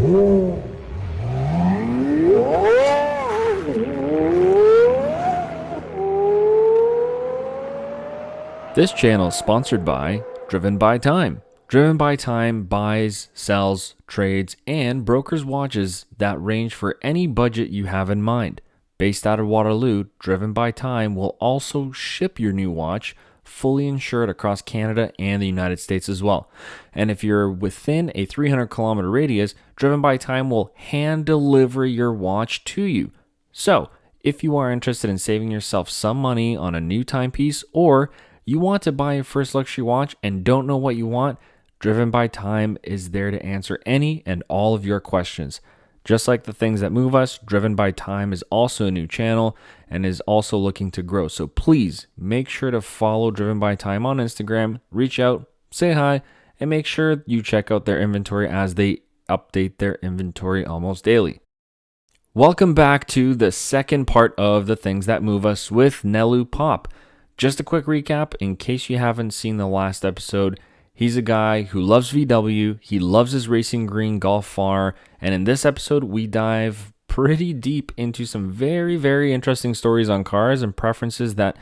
This channel is sponsored by Driven by Time. Driven by Time buys, sells, trades, and brokers watches that range for any budget you have in mind. Based out of Waterloo, Driven by Time will also ship your new watch fully insured across Canada and the United States as well. And if you're within a 300-kilometer radius, Driven by Time will hand deliver your watch to you. So, if you are interested in saving yourself some money on a new timepiece, or you want to buy your first luxury watch and don't know what you want, Driven by Time is there to answer any and all of your questions. Just like the things that move us, Driven by Time is also a new channel and is also looking to grow. So please make sure to follow Driven by Time on Instagram, reach out, say hi, and make sure you check out their inventory as they update their inventory almost daily. Welcome back to the second part of the things that move us with Nelu Pop. Just a quick recap in case you haven't seen the last episode. He's a guy who loves VW, he loves his racing green Golf R, and in this episode we dive pretty deep into some very, very interesting stories on cars and preferences that,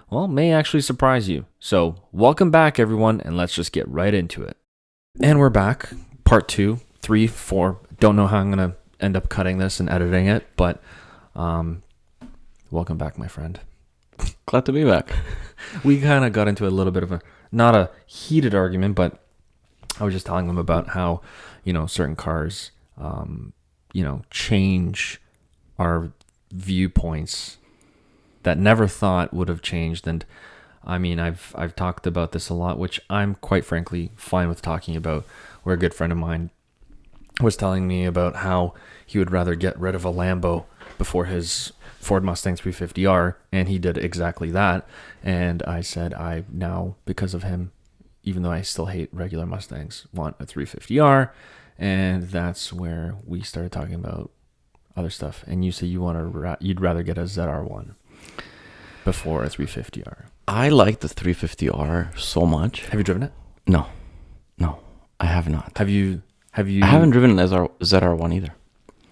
well, may actually surprise you. So welcome back everyone, and let's just get right into it. And we're back, part 2, 3, 4, don't know how I'm going to end up cutting this and editing it, but welcome back my friend. Glad to be back. We kind of got into a little bit of not a heated argument, but I was just telling him about how, certain cars, change our viewpoints that never thought would have changed. And I mean, I've talked about this a lot, which I'm quite frankly fine with talking about, where a good friend of mine was telling me about how he would rather get rid of a Lambo before his Ford Mustang 350R, and he did exactly that. And I said, I now, because of him, even though I still hate regular Mustangs, want a 350R. And that's where we started talking about other stuff. And you say you'd rather get a ZR1 before a 350R. I like the 350R so much. Have you driven it? No, I have not. Have you? I haven't driven an ZR1 either.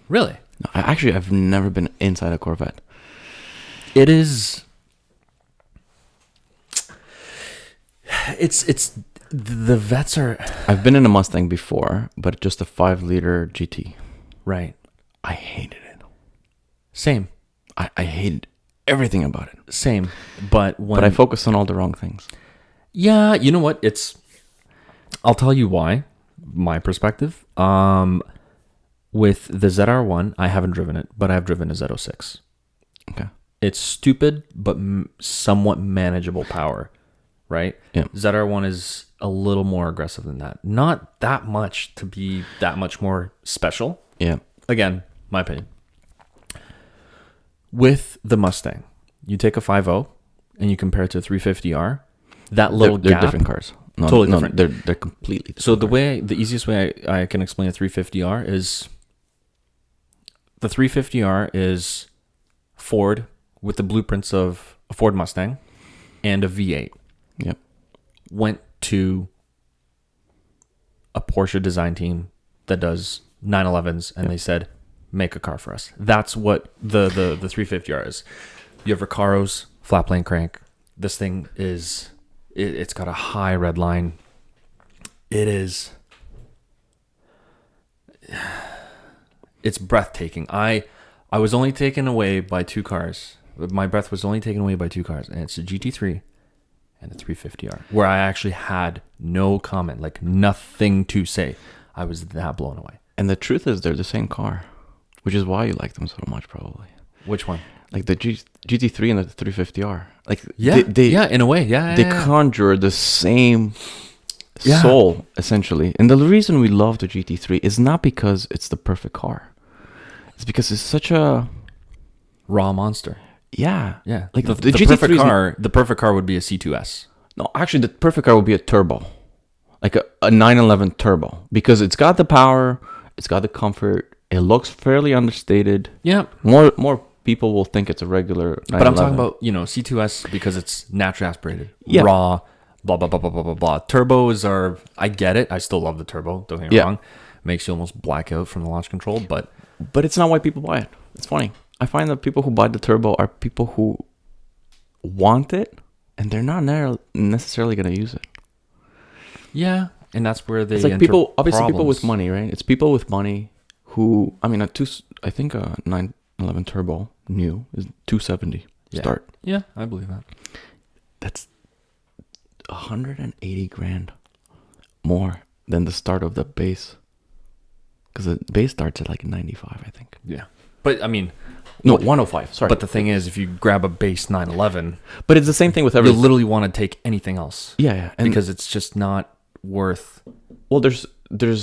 Really? No, I've never been inside a Corvette. It is. It's the vets are. I've been in a Mustang before, but just a 5-liter GT. Right. I hated it. Same. I hated everything about it. Same. But I focused on all the wrong things. Yeah, you know what? I'll tell you why. My perspective. With the ZR1, I haven't driven it, but I've driven a Z06. Okay. It's stupid, but somewhat manageable power, right? Yeah. ZR1 is a little more aggressive than that. Not that much to be that much more special. Yeah. Again, my opinion. With the Mustang, you take a 5.0 and you compare it to a 350R, that little they're gap. different cars. No, totally different. They're completely different. So the easiest way I can explain a 350R is the 350R is Ford with the blueprints of a Ford Mustang and a V8. Yep. Went to a Porsche design team that does 911s, and they said, make a car for us. That's what the 350R is. You have Recaros, flat plane crank. This thing is, it's got a high red line. It's breathtaking. I was only taken away by 2 cars. My breath was only taken away by 2 cars, and it's a GT3 and the 350R, where I actually had no comment, like nothing to say. I was that blown away. And the truth is, they're the same car, which is why you like them so much, probably. Which one? Like the GT3 and the 350R. Like yeah, in a way, they conjure the same soul, essentially. And the reason we love the GT3 is not because it's the perfect car. It's because it's such a raw monster. Yeah. Like the perfect car. The perfect car would be a C2S. No, actually, the perfect car would be a turbo, like a 911 turbo, because it's got the power, it's got the comfort, it looks fairly understated. Yeah. More people will think it's a regular 911. But I'm talking about C2S because it's naturally aspirated, raw, blah blah blah blah blah blah blah. Turbos are. I get it. I still love the turbo. Don't get me wrong. makes you almost black out from the launch control. But it's not why people buy it. It's funny. I find that people who buy the turbo are people who want it, and they're not necessarily going to use it. yeah, and that's where they It's like enter people, obviously people with problems. money, right? It's people with money who, I mean, I think a 911 turbo new is 270 Yeah. start. Yeah, I believe that. That's 180 grand more than the start of the base. Because the base starts at like 95, I think. Yeah, but I mean, No, 105. Sorry. but the thing is, if you grab a base 911, But it's the same thing with you everything. literally want to take anything else. Yeah. And Because it's just not worth. well, there's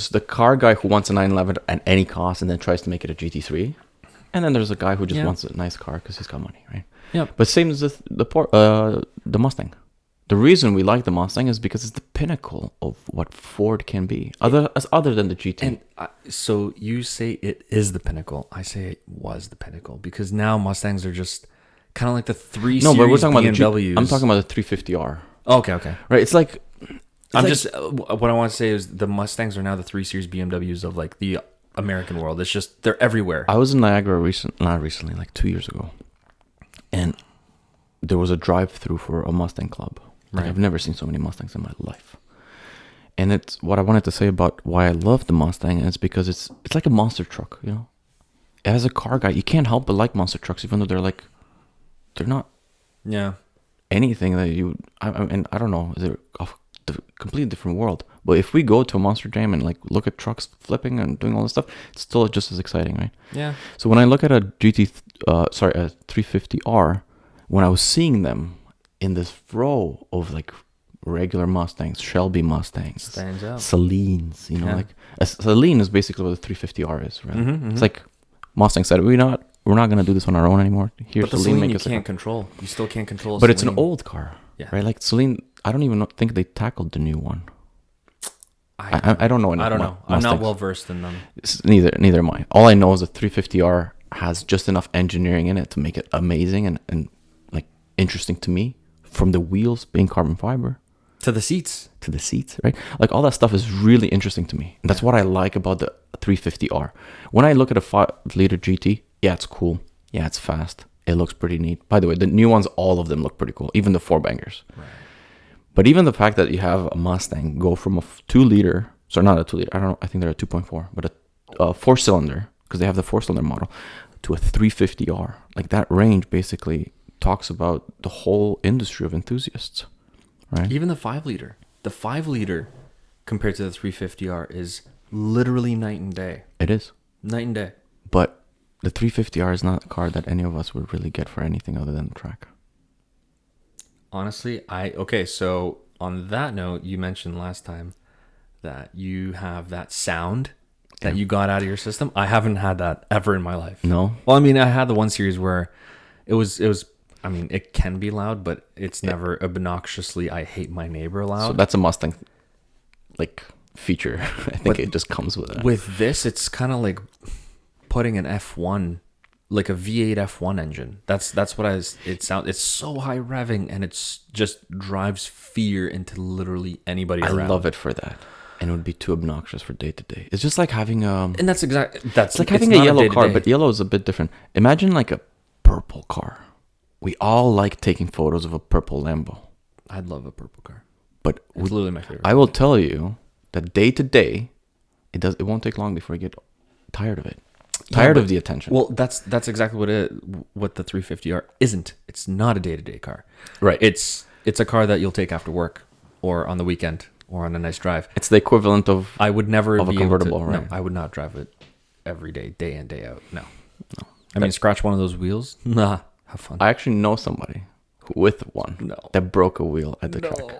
the car guy who wants a 911 at any cost and then tries to make it a GT3. And then there's a guy who just Yeah. wants a nice car because he's got money, right? Yeah. But same as the Mustang. The reason we like the Mustang is because it's the pinnacle of what Ford can be, other than the GT. And so you say it is the pinnacle. I say it was the pinnacle because now Mustangs are just kind of like the 3 no, Series but we're talking about the BMWs. I'm talking about the 350R, Okay. right? It's like I'm just what I want to say is the Mustangs are now the 3 Series BMWs of like the American world. It's just they're everywhere. I was in Niagara not recently, like 2 years ago, and there was a drive-through for a Mustang club. Like, Right. I've never seen so many Mustangs in my life. And it's what I wanted to say about why I love the Mustang is because it's like a monster truck, you know. As a car guy, you can't help but like monster trucks, even though they're not Yeah. anything that you. And I don't know, they're of a completely different world. But if we go to a monster jam and like look at trucks flipping and doing all this stuff, it's still just as exciting, right? Yeah. So when I look at a a 350R, when I was seeing them in this row of like regular Mustangs, Shelby Mustangs, Stands out. Salines, you know, Yeah. like a Saline is basically what a 350R is, right? Mhm, It's mhm. like Mustang said, we're not gonna do this on our own anymore. Here's But the Saline, Celine make you us a can't car. control. You still can't control. A But it's an Celine. old car, Yeah. right? Like Saline, I don't even think they tackled the new one. I I don't know enough. I don't know. I'm not well versed in them. Neither am I. All I know is the 350R has just enough engineering in it to make it amazing and like interesting to me. From the wheels being carbon fiber To the seats. to the seats, right? Like all that stuff is really interesting to me. And that's what I like about the 350R. When I look at a 5-liter GT, yeah, it's cool. Yeah, it's fast. It looks pretty neat. By the way, the new ones, all of them look pretty cool, even the 4-bangers. Right. But even the fact that you have a Mustang go from a 2-liter, sorry, not a 2-liter, I don't know, I think they're a 2.4, but a 4-cylinder, because they have the 4-cylinder model, to a 350R. Like that range basically talks about the whole industry of enthusiasts, right? Even the 5-liter. The 5-liter compared to the 350R is literally night and day. It is. Night and day. But the 350R is not a car that any of us would really get for anything other than the track. Honestly, okay, so on that note, you mentioned last time that you have that sound that you got out of your system. I haven't had that ever in my life. No? Well, I mean, I had the one series where it was I mean, it can be loud, but it's never obnoxiously I hate my neighbor loud. So that's a Mustang like feature. I think it just comes with it. With this, it's kind of like putting an F1, like a V8 F1 engine. That's what it sounds. It's so high revving, and it's just drives fear into literally anybody I around. love it for that. And it would be too obnoxious for day to day. It's just like having And that's it's like having a not yellow car, day-to-day. but yellow is a bit different. Imagine like a purple car. We all like taking photos of a purple Lambo. I'd love a purple car. But It's literally my favorite. I will tell you that day to day, it won't take long before you get tired of it. Tired of the attention. Well, that's exactly what the 350R isn't. It's not a day-to-day car. Right. It's a car that you'll take after work or on the weekend or on a nice drive. It's the equivalent of I would never of a be able convertible, to, right? No, I would not drive it every day, day in, day out. No. I mean, scratch one of those wheels. Nah, have fun. I actually know somebody with one No. that broke a wheel at the track.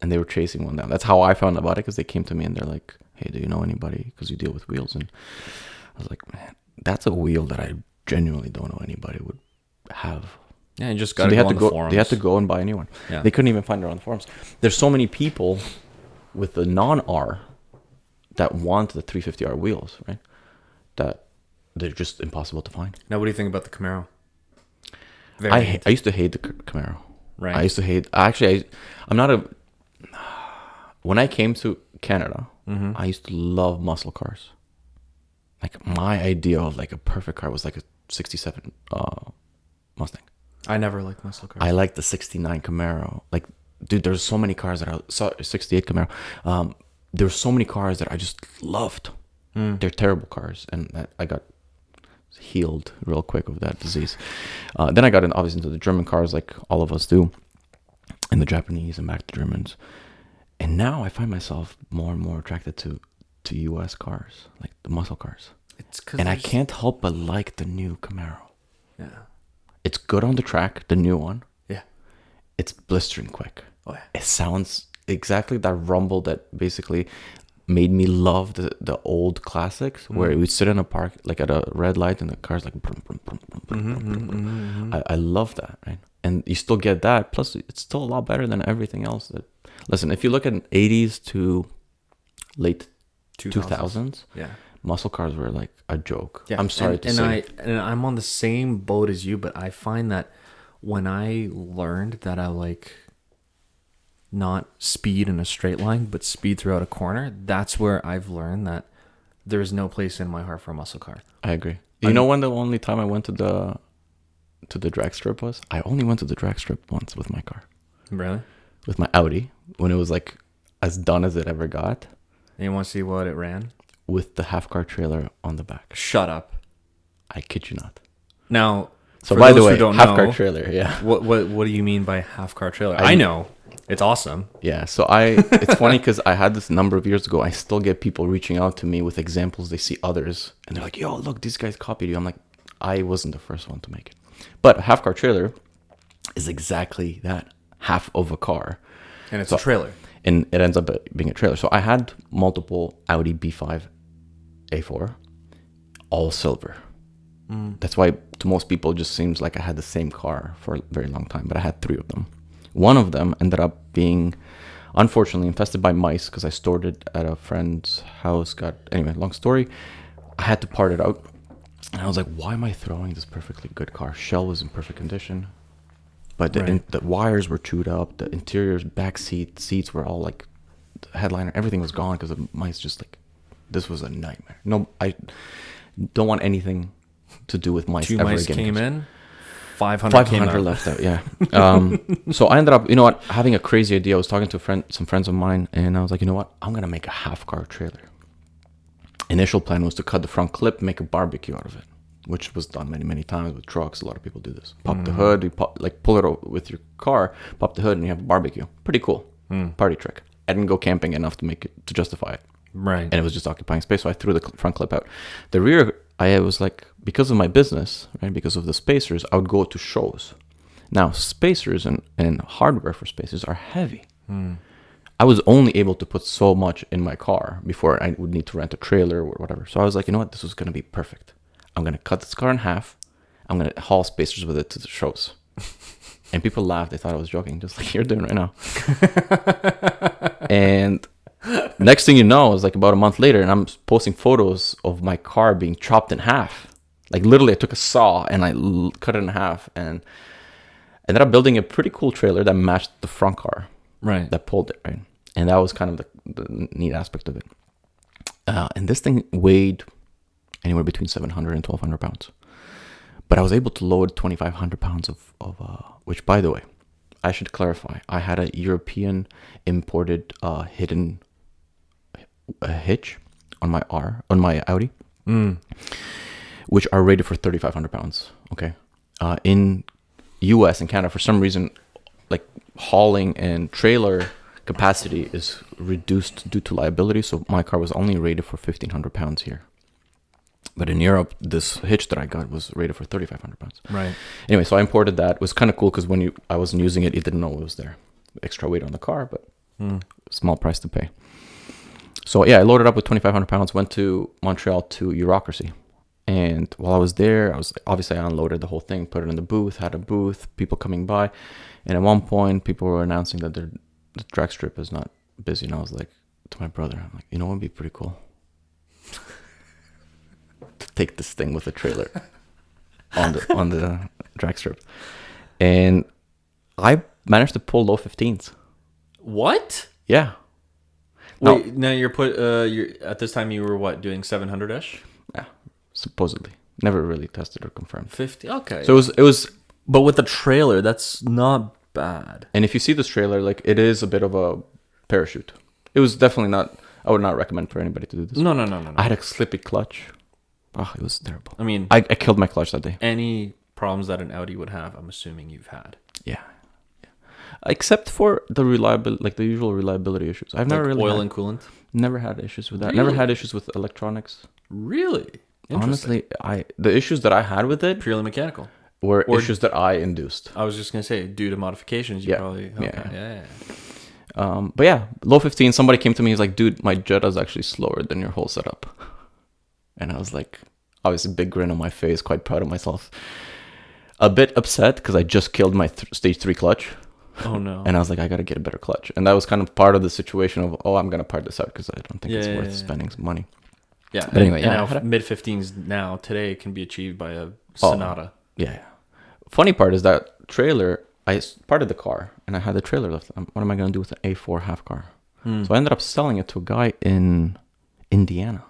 And they were chasing one down. That's how I found about it, because they came to me and they're like, "Hey, do you know anybody? Because you deal with wheels." And I was like, "Man, that's a wheel that I genuinely don't know anybody would have." Yeah, you just So got they to had go to on the go. forums. They had to go and buy a new one. Yeah. They couldn't even find it on the forums. There's so many people with the non-R that want the 350R wheels, right? That they're just impossible to find. Now, what do you think about the Camaro? I used to hate the Camaro. Right. I used to hate. Actually, I'm not a. When I came to Canada, Mm-hmm. I used to love muscle cars. Like my idea of like a perfect car was like a 67 Mustang. I never liked muscle cars. I like the 69 Camaro. Like, dude, there's so many cars that I saw. 68 Camaro. There's so many cars that I just loved. They're terrible cars, and I got healed real quick of that disease. Then I got obviously into the German cars, like all of us do, and the Japanese, and back to Germans. And now I find myself more and more attracted to U.S. cars, like the muscle cars. And I can't help but like the new Camaro. Yeah. It's good on the track, the new one. Yeah. It's blistering quick. Oh yeah. It sounds exactly that rumble that basically made me love the old classics, where we sit in a park like at a red light and the car's like brum, brum, brum, brum, brum, brum, brum. I love that, right? And you still get that, plus it's still a lot better than everything else. Listen, if you look at 80s to late 2000s, yeah, muscle cars were like a joke. Yeah. I'm sorry to say. And I'm on the same boat as you, but I find that when I learned that I like not speed in a straight line, but speed throughout a corner, that's where I've learned that there's no place in my heart for a muscle car. I agree. You know when the only time I went to the drag strip was? I only went to the drag strip once with my car. Really? With my Audi, when it was like as done as it ever got. And you want to see what it ran? With the half car trailer on the back. Shut up. I kid you not. Now, so by the way, half car trailer, yeah. What do you mean by half car trailer? I know. It's awesome. Yeah, so it's funny because I had this number of years ago. I still get people reaching out to me with examples. They see others and they're like, yo, look, these guys copied you. I'm like, I wasn't the first one to make it. But a half car trailer is exactly that, half of a car. And it's a trailer. And it ends up being a trailer. So I had multiple Audi B5 A4, all silver. That's why to most people it just seems like I had the same car for a very long time, but I had 3 of them. One of them ended up being, unfortunately, infested by mice because I stored it at a friend's house. Anyway, long story. I had to part it out. And I was like, why am I throwing this perfectly good car? Shell was in perfect condition. But the wires were chewed up. The interiors, back seats were all like, the headliner, everything was gone because the mice just like, this was a nightmare. No, I don't want anything to do with mice. 2 ever mice again. came in. 500 came out. Left out, yeah. So I ended up, having a crazy idea. I was talking to some friends of mine, and I was like, you know what? I'm going to make a half-car trailer. Initial plan was to cut the front clip, make a barbecue out of it, which was done many, many times with trucks. A lot of people do this. Pop the hood, you pull it out with your car, pop the hood, and you have a barbecue. Pretty cool. Party trick. I didn't go camping enough to justify it. Right. And it was just occupying space, so I threw the front clip out. The rear, I was like, because of my business, right, because of the spacers, I would go to shows. Now, spacers and hardware for spacers are heavy. I was only able to put so much in my car before I would need to rent a trailer or whatever. So I was like, you know what, this was going to be perfect. I'm going to cut this car in half. I'm going to haul spacers with it to the shows. And people laughed. They thought I was joking, just like you're doing right now. And next thing you know, it was like about a month later, and I'm posting photos of my car being chopped in half. Like literally, I took a saw and I cut it in half, and ended up building a pretty cool trailer that matched the front car. Right. That pulled it, right? And that was kind of the neat aspect of it. And this thing weighed anywhere between 700 and 1,200 pounds. But I was able to load 2,500 pounds of which, by the way, I should clarify. I had a European imported hidden hitch on my Audi, which are rated for 3,500 pounds. Okay, in U.S. and Canada, for some reason, like hauling and trailer capacity is reduced due to liability. So my car was only rated for 1,500 pounds here. But in Europe, this hitch that I got was rated for 3,500 pounds. Right. Anyway, so I imported that. It was kind of cool because when I wasn't using it, you didn't know it was there. Extra weight on the car, but small price to pay. So yeah, I loaded up with 2,500 pounds, went to Montreal to Eurocracy. And while I was there, I unloaded the whole thing, put it in the booth, had a booth, people coming by. And at one point, people were announcing that the drag strip is not busy. And I was like, to my brother, I'm like, you know what would be pretty cool? To take this thing with a trailer on the drag strip. And I managed to pull low 15s. What? Yeah. Wait, now you're at this time you were what, doing 700-ish? Yeah. supposedly. Never really tested or confirmed. 50. Okay. So it was. but with the trailer, that's not bad. And if you see this trailer, like it is a bit of a parachute. It was definitely not. I would not recommend for anybody to do this. No. I had a slippy clutch. Oh, it was terrible. I mean, I killed my clutch that day. any problems that an Audi would have, I'm assuming you've had. Yeah. Except for the reliability, like the usual reliability issues. I've never Like really oil had, and coolant. never had issues with that. Really? Never had issues with electronics. Really? Honestly, the issues that I had with it Purely mechanical. were Or- issues that I induced. I was just gonna say, due to modifications, you Yeah. probably. Okay. Yeah. But yeah, low 15. Somebody came to me. He's like, "Dude, my Jetta's actually slower than your whole setup." And I was like, obviously, big grin on my face, quite proud of myself. A bit upset because I just killed my stage 3 clutch. Oh no. And I was like, I gotta get a better clutch. And that was kind of part of the situation of, I'm gonna part this out because I don't think it's worth spending some money. Yeah. But anyway, and yeah. now mid 15s now today can be achieved by a Sonata. Yeah. Funny part is that trailer, I parted the car and I had the trailer left. What am I gonna do with an A4 half car? So I ended up selling it to a guy in Indiana.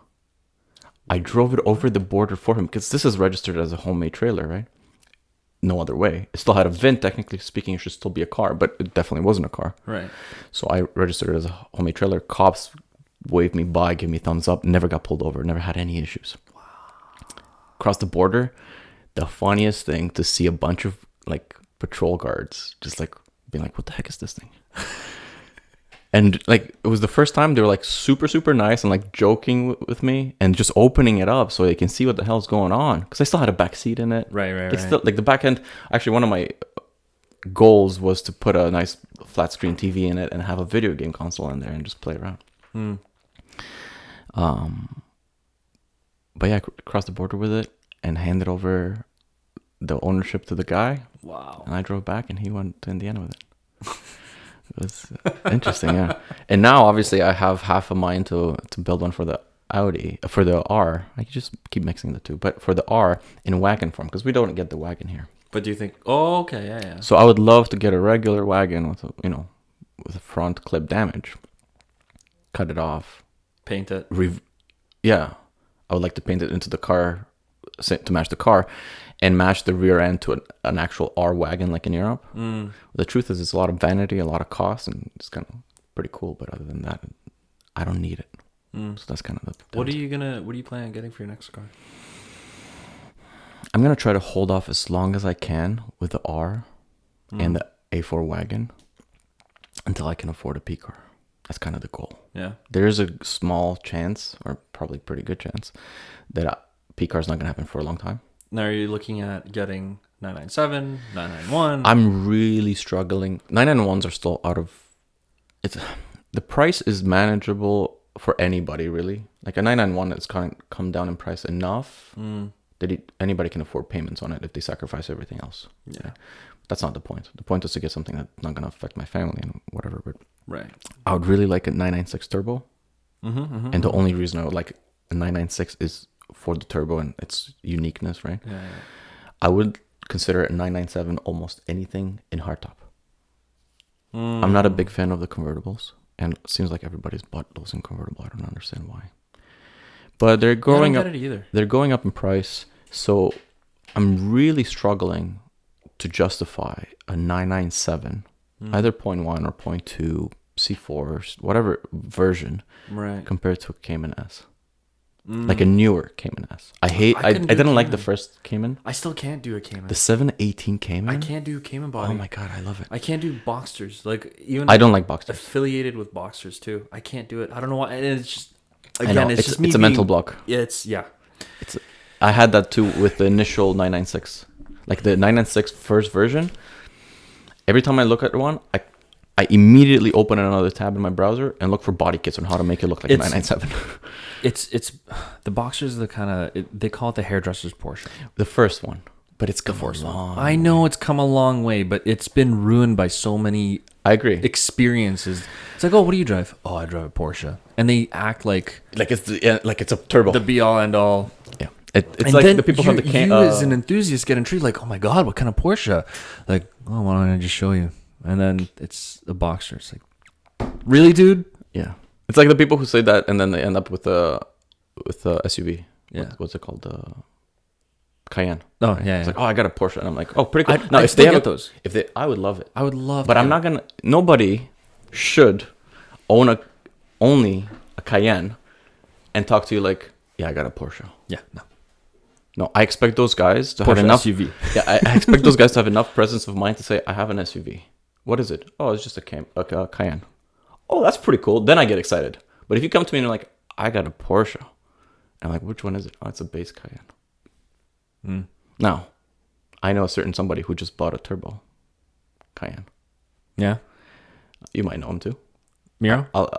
I drove it over the border for him because this is registered as a homemade trailer, right? No other way. It still had a VIN. Technically speaking, it should still be a car, but it definitely wasn't a car. Right. So I registered it as a homemade trailer. Cops waved me by, gave me thumbs up. Never got pulled over. Never had any issues. Wow. Across the border, the funniest thing to see a bunch of like patrol guards just like being like, "What the heck is this thing?" And like it was the first time they were like super super nice and like joking with me and just opening it up so they can see what the hell's going on because I still had a back seat in it. Right. It's still like the back end. Actually, one of my goals was to put a nice flat screen TV in it and have a video game console in there and just play around. But yeah, crossed the border with it and handed over the ownership to the guy. Wow. And I drove back and he went to Indiana with it. It was interesting, yeah. And now, obviously, I have half a mind to build one for the Audi, for the R. I could just keep mixing the two, but for the R in wagon form because we don't get the wagon here. But do you think? Oh, okay, yeah. So I would love to get a regular wagon with with a front clip damage, cut it off, Paint it. Yeah, I would like to paint it into the car to match the car, and match the rear end to an actual R wagon like in Europe. The truth is, it's a lot of vanity, a lot of cost, and it's kind of pretty cool. But other than that, I don't need it. So that's kind of the. What are you planning on getting for your next car? I'm gonna try to hold off as long as I can with the R and the A4 wagon until I can afford a P car. That's kind of the goal. Yeah. There's a small chance, or probably pretty good chance, that P car is not gonna happen for a long time. Now, are you looking at getting 997, 991? I'm really struggling. 991s are still out of. The price is manageable for anybody, really. Like a 991 is kind of come down in price enough that anybody can afford payments on it if they sacrifice everything else. Yeah. That's not the point. The point is to get something that's not going to affect my family and whatever. But Right. I would really like a 996 turbo. And the only reason I would like a 996 is for the turbo and its uniqueness, right? Yeah. I would consider a 997 almost anything in hardtop. I'm not a big fan of the convertibles, and it seems like everybody's bought those in convertible. I don't understand why. But they're going up. I don't get it either. They're going up in price, so I'm really struggling to justify a 997, either 0.1 or 0.2 C4, whatever version, Right. compared to a Cayman S. Like a newer Cayman S. I didn't like the first Cayman. I still can't do a Cayman. The 718 Cayman. I can't do Cayman body. Oh my god, I love it. I can't do Boxsters. Like even I don't like Boxsters. affiliated with Boxsters too. I can't do it. I don't know why. And it's just I know, it's just me it's a mental block. Yeah. I had that too with the initial 996. Like the 996 first version. Every time I look at one, I immediately open another tab in my browser and look for body kits on how to make it look like a 997. It's the Boxsters are the kind of they call it the hairdresser's Porsche. The first one, but it's come The first along. one. I know it's come a long way, but it's been ruined by so many I agree. experiences. It's like, oh, what do you drive? Oh, I drive a Porsche, and they act like it's a turbo. the be all end all. Yeah, it's And like then the people you, from the you as an enthusiast get intrigued, like, oh my god, what kind of Porsche? Like, oh, why don't I just show you? And then it's the Boxster. It's like, really, dude? Yeah, it's like the people who say that and then they end up with a SUV. Yeah. What's it called? Cayenne. Oh, yeah. It's yeah. like, oh, I got a Porsche, and I'm like, oh, pretty cool. I if still they get have those. if they, I would love it. I would love But to I'm get not gonna. Nobody should own only a Cayenne and talk to you like, yeah, I got a Porsche. Yeah, no. No, I expect those guys to have Porsche enough. SUV. Yeah, I expect those guys to have enough presence of mind to say, I have an SUV. What is it? Oh, it's just a Cayenne. Oh, that's pretty cool. Then I get excited. But if you come to me and you're like, I got a Porsche, I'm like, which one is it? Oh, it's a base Cayenne. Now, I know a certain somebody who just bought a turbo Cayenne. Yeah. You might know him too. Miro? I'll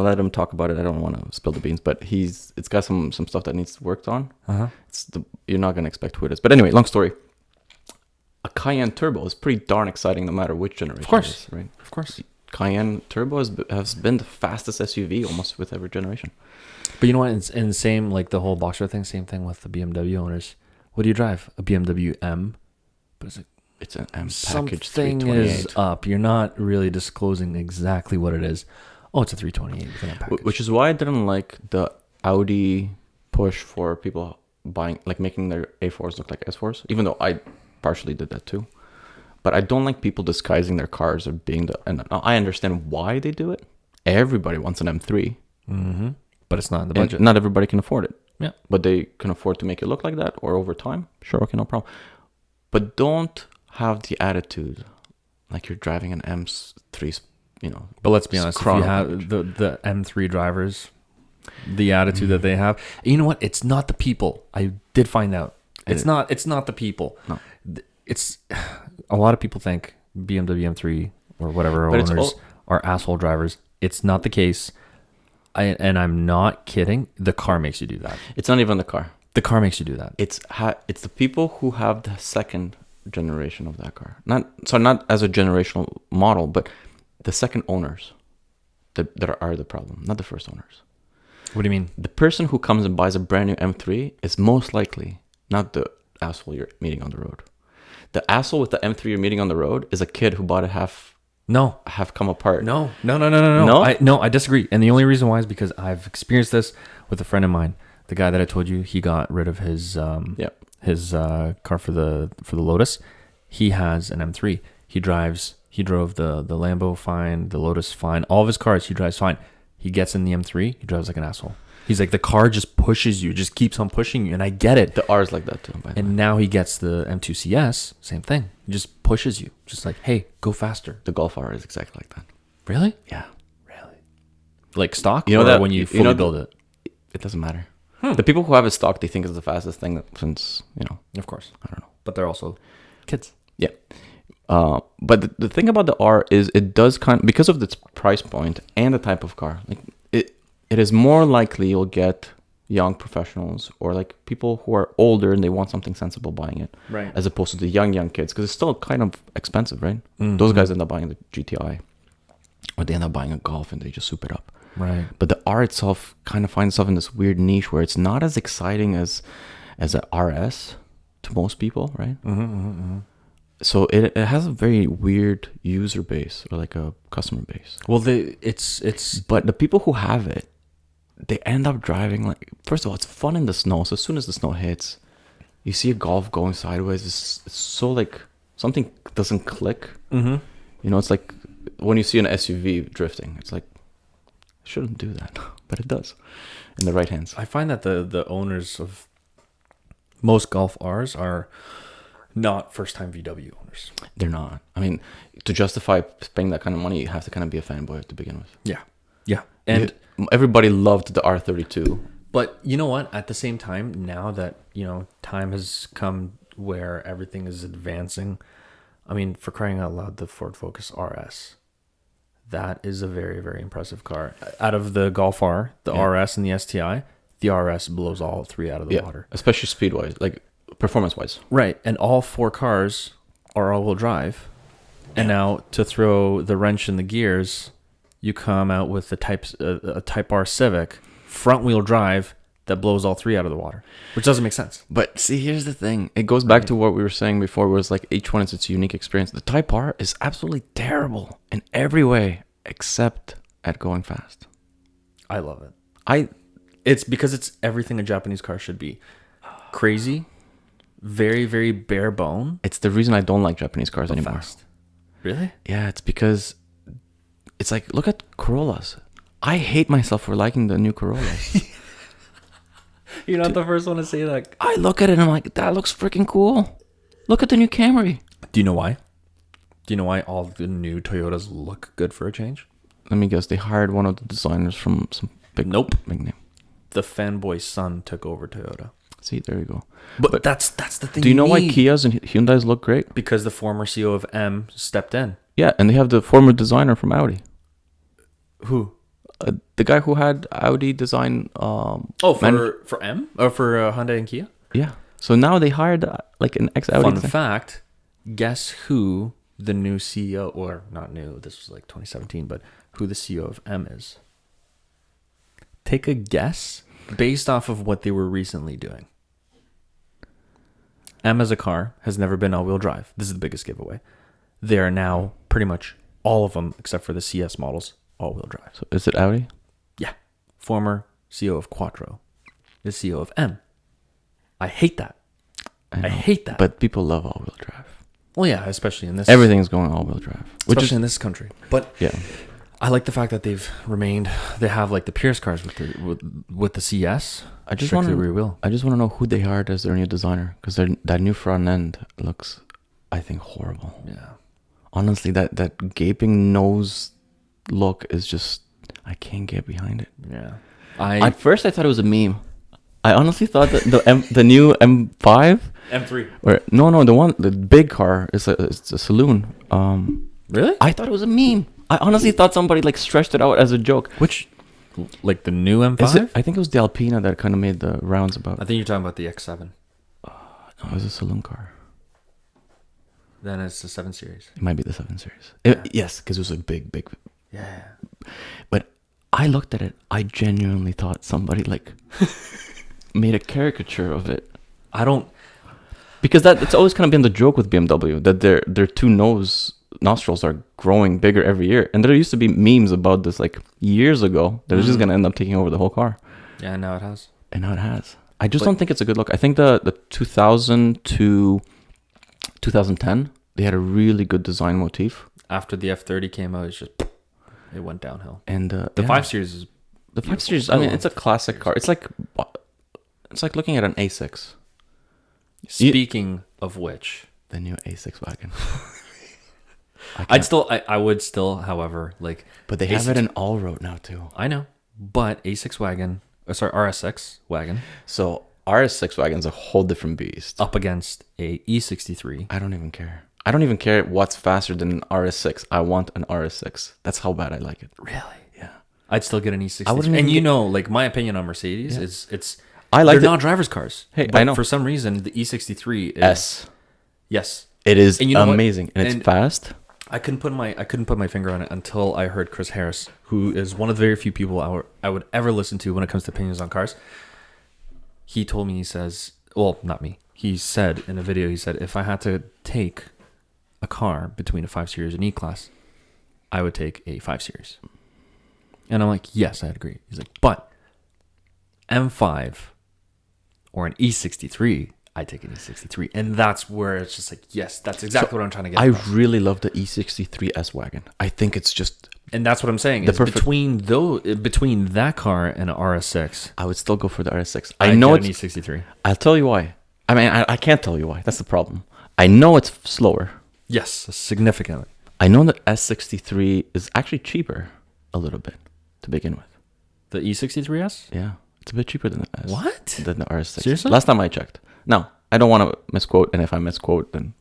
let him talk about it. I don't want to spill the beans, but it's got some stuff that needs worked on. Uh-huh. You're not gonna expect who it is. But anyway, long story. A Cayenne turbo is pretty darn exciting, no matter which generation. Of course, it is, right? Of course. Cayenne turbo has been the fastest SUV almost with every generation. But you know what? And same like the whole Boxer thing. Same thing with the BMW owners. What do you drive? A BMW M. But It's an M package something 328. is up. You're not really disclosing exactly what it is. Oh, it's a 328 with an M package. Which is why I didn't like the Audi push for people buying, like making their A4s look like S4s, even though I partially did that too. But I don't like people disguising their cars or being and I understand why they do it. Everybody wants an M3. Mm-hmm. But it's not in the And budget. not everybody can afford it. Yeah. But they can afford to make it look like that, or over time. Sure, okay, no problem. But don't have the attitude like you're driving an M3, But let's be honest, if you Chrono have package. the M3 drivers, the attitude that they have, you know what? It's not the people. I did find out. It's not the people. No. It's a lot of people think BMW M3 or whatever But owners are asshole drivers. It's not the case. And I'm not kidding. The car makes you do that. It's not even the car. The car makes you do that. It's the people who have the second generation of that car. Not as a generational model, but the second owners that are the problem, not the first owners. What do you mean? The person who comes and buys a brand new M3 is most likely not the asshole you're meeting on the road. The asshole with the M3 you're meeting on the road is a kid who bought it half come apart. No. No? I disagree. And the only reason why is because I've experienced this with a friend of mine. The guy that I told you, he got rid of his car for the Lotus. He has an M3. He drove the Lambo fine, the Lotus fine, all of his cars he drives fine. He gets in the M3, he drives like an asshole. He's like, the car just pushes you, just keeps on pushing you, and I get it. The R's like that too, by the way. And now he gets the M2 CS, same thing. He just pushes you, just like, hey, go faster. The Golf R is exactly like that. Really? Yeah. Really? Like stock? You know or that when you fully build it? It doesn't matter. The people who have it stock, they think it's the fastest thing since, Of course. I don't know. But they're also kids. Yeah. But the thing about the R is it does because of its price point and the type of car, like it is more likely you'll get young professionals or like people who are older and they want something sensible buying it, Right. as opposed to the young kids, because it's still kind of expensive, right? Mm-hmm. Those guys end up buying the GTI, or they end up buying a Golf and they just soup it up. Right. But the R itself kind of finds itself in this weird niche where it's not as exciting as an RS to most people, right? So it has a very weird user base, or like a customer base. Well, it's But the people who have it, they end up driving like, first of all, it's fun in the snow. So as soon as the snow hits, you see a Golf going sideways. It's so like something doesn't click. Mm-hmm. It's like when you see an SUV drifting, it's like, it shouldn't do that, but it does in the right hands. I find that the owners of most Golf Rs are not first-time VW owners. They're not. I mean, to justify spending that kind of money, you have to kind of be a fanboy to begin with. Yeah. And everybody loved the R32. but you know what? At the same time, now that time has come where everything is advancing. I mean, for crying out loud, the Ford Focus RS. That is a very, very impressive car. Out of the Golf R, the RS, and the STI, the RS blows all three out of the water. Especially speed-wise, like performance-wise. Right, and all four cars are all-wheel drive. And now to throw the wrench in the gears, you come out with a Type R Civic front-wheel drive that blows all three out of the water, which doesn't make sense. But see, here's the thing. It goes back to what we were saying before, where it's like each one is its unique experience. The Type R is absolutely terrible in every way except at going fast. I love it. It's because it's everything a Japanese car should be. Crazy, very, very bare bone. It's the reason I don't like Japanese cars anymore. Fast. Really? Yeah, it's because it's like, look at Corollas. I hate myself for liking the new Corollas. You're not the first one to say that. I look at it and I'm like, that looks freaking cool. Look at the new Camry. Do you know why? Do you know why all the new Toyotas look good for a change? Let me guess. They hired one of the designers from some big name. The fanboy son took over Toyota. See, there you go. But that's the thing. Do you know why Kias and Hyundais look great? Because the former CEO of M stepped in. Yeah, and they have the former designer from Audi. Who? The guy who had Audi design. For M or for Hyundai and Kia. Yeah. So now they hired like an ex-Audi. Fun fact: guess who the new CEO, or not new? This was like 2017, but who the CEO of M is? Take a guess based off of what they were recently doing. M as a car has never been all-wheel drive. This is the biggest giveaway. They are now pretty much all of them, except for the CS models, all-wheel drive. So is it Audi? Yeah. Former CEO of Quattro, the CEO of M. I hate that. I hate that. But people love all-wheel drive. Well, yeah, especially in this. Everything's going all-wheel drive, Especially in this country. But yeah. I like the fact that they've remained. They have like the Pierce cars with the CS. I just want rear wheel. to know who they hired as their new designer, because that new front end looks, I think, horrible. Yeah. Honestly, that gaping nose look is just, I can't get behind it. Yeah. At first I thought it was a meme. I honestly thought that the new M5 M3 or the big car it's a saloon. Really? I thought it was a meme. I honestly thought somebody like stretched it out as a joke. Which, like the new M5? Is it? I think it was the Alpina that kind of made the rounds about. I think you're talking about the X7. No, it was a saloon car. Then it's the 7 Series. It might be the 7 Series. Yeah. Yes, because it was a big. Yeah. But I looked at it. I genuinely thought somebody like made a caricature of it. I don't. Because it's always kind of been the joke with BMW that their two nostrils are growing bigger every year, and there used to be memes about this like years ago that it's just gonna end up taking over the whole car. Yeah, now it has. And now it has. I just don't think it's a good look. I think the 2000 to 2010 they had a really good design motif. After the F30 came out, it went downhill. And the 5 Series is the 5 Series. I mean, it's a classic car. It's like looking at an A6. Speaking of which, the new A6 wagon. I would still, however, like. But they have it in all-road now too. I know, but A6 wagon, RS6 wagon. So RS6 wagon's a whole different beast. Up against a E63. I don't even care. I don't even care what's faster than an RS6. I want an RS6. That's how bad I like it. Really? Yeah. I'd still get an E63. And like my opinion on Mercedes is they're not driver's cars. Hey, but I know. For some reason, the E63 is S. Yes. It is amazing, and it's fast. I couldn't put my finger on it until I heard Chris Harris, who is one of the very few people I would ever listen to when it comes to opinions on cars. He told me, he says, well, not me. He said in a video, he said, if I had to take a car between a 5 Series and E-Class, I would take a 5 Series. And I'm like, yes, I'd agree. He's like, but M5 or an E63, I take an E63. And that's where it's just like, yes, that's exactly what I'm trying to get. I really love the E63 S wagon. I think it's just... And that's what I'm saying. Is between that car and an RS6, I would still go for the RS6. I know it's an E63. I'll tell you why. I mean, I can't tell you why. That's the problem. I know it's slower. Yes, significantly. I know that S63 is actually cheaper a little bit to begin with. The E63S? Yeah. It's a bit cheaper than the S. What? Than the RS6. Seriously? Last time I checked. No, I don't want to misquote, and if I misquote, then...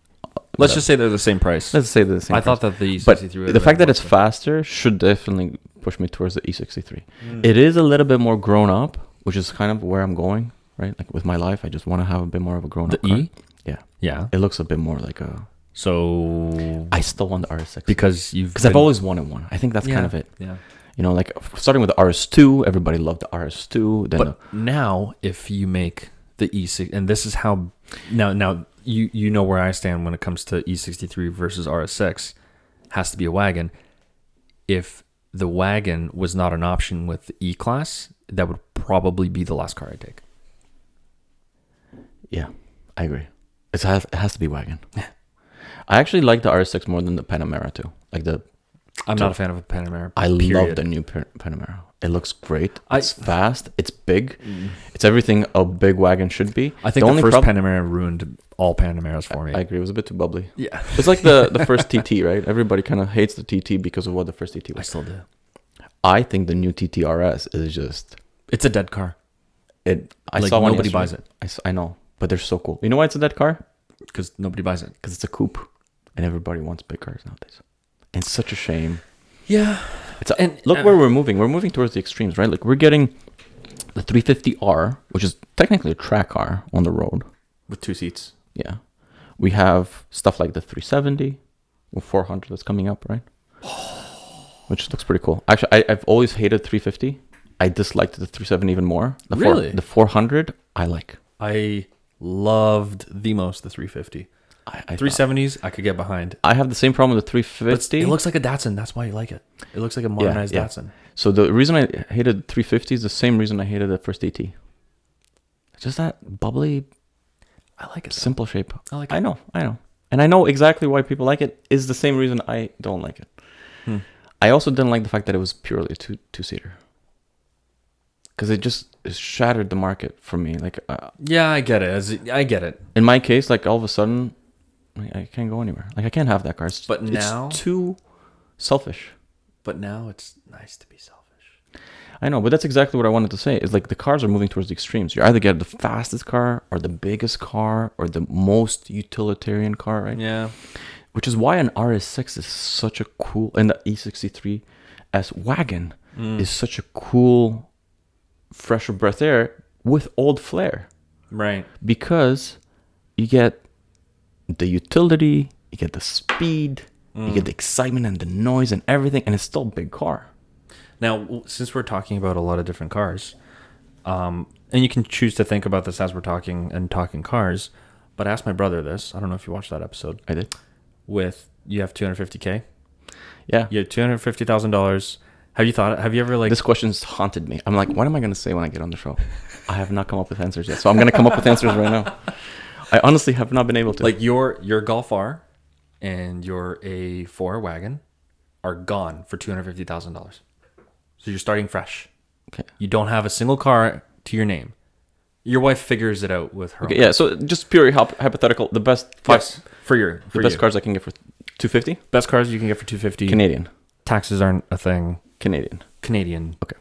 Let's just say they're the same price. Let's say they're the same price. I thought that the E63... But the fact that it's faster should definitely push me towards the E63. It is a little bit more grown up, which is kind of where I'm going, right? Like with my life, I just want to have a bit more of a grown up car. E? Yeah. Yeah. It looks a bit more like a... So... I still want the RS6. Because I've always wanted one. I think that's kind of it. Yeah. You know, like starting with the RS2, everybody loved the RS2. Then but now, if you make the E6, and this is how now you know where I stand when it comes to E63 versus RS6, has to be a wagon. If the wagon was not an option with the E-Class, that would probably be the last car I take. Yeah, I agree. It has to be wagon. I actually like the RS6 more than the Panamera too. I'm not a fan of a Panamera. I love the new Panamera. It looks great. It's fast. It's big. It's everything a big wagon should be. I think the first Panamera ruined all Panameras for me. I agree. It was a bit too bubbly. Yeah. It's like the first TT, right? Everybody kind of hates the TT because of what the first TT was. I still do. I think the new TT RS is just... It's a dead car. I saw one nobody buys it. I know, but they're so cool. You know why it's a dead car? Because nobody buys it. Because it's a coupe, and everybody wants big cars nowadays. And it's such a shame. Yeah. Look where we're moving. We're moving towards the extremes, right? Like we're getting the 350R, which is technically a track car on the road. With 2 seats. Yeah. We have stuff like the 370 or 400 that's coming up, right? Which looks pretty cool. Actually, I've always hated 350. I disliked the 370 even more. The 400, I like. I loved the most the 350. 370s, I could get behind. I have the same problem with the 350. But it looks like a Datsun. That's why you like it. It looks like a modernized Datsun. So the reason I hated 350 is the same reason I hated the first AT. Just that bubbly, I like it. Simple shape. I like it. I know. And I know exactly why people like it. Is the same reason I don't like it. I also didn't like the fact that it was purely a two-seater. Because it shattered the market for me. Yeah, I get it. I get it. In my case, all of a sudden, I can't go anywhere. I can't have that car. It's too selfish. But now it's nice to be selfish. I know, but that's exactly what I wanted to say. Is the cars are moving towards the extremes. You either get the fastest car, or the biggest car, or the most utilitarian car, right? Yeah. Which is why an RS6 is such a cool, and the E63S wagon is such a cool, fresher breath air with old flair. Right. Because you get the utility, you get the speed, you get the excitement and the noise and everything, and it's still a big car. Now, since we're talking about a lot of different cars, and you can choose to think about this as we're talking cars, but I asked my brother this. I don't know if you watched that episode. I did. You have $250K? Yeah. You have $250,000. Have you ever This question's haunted me. I'm like, what am I going to say when I get on the show? I have not come up with answers yet. So I'm going to come up with answers right now. I honestly have not been able to. Your Golf R and your A4 wagon are gone for $250,000. So you're starting fresh. Okay. You don't have a single car to your name. Your wife figures it out with her. Okay, yeah. So just purely hypothetical, the best best cars I can get for $250. Best cars you can get for $250. Canadian. Taxes aren't a thing. Canadian. Okay.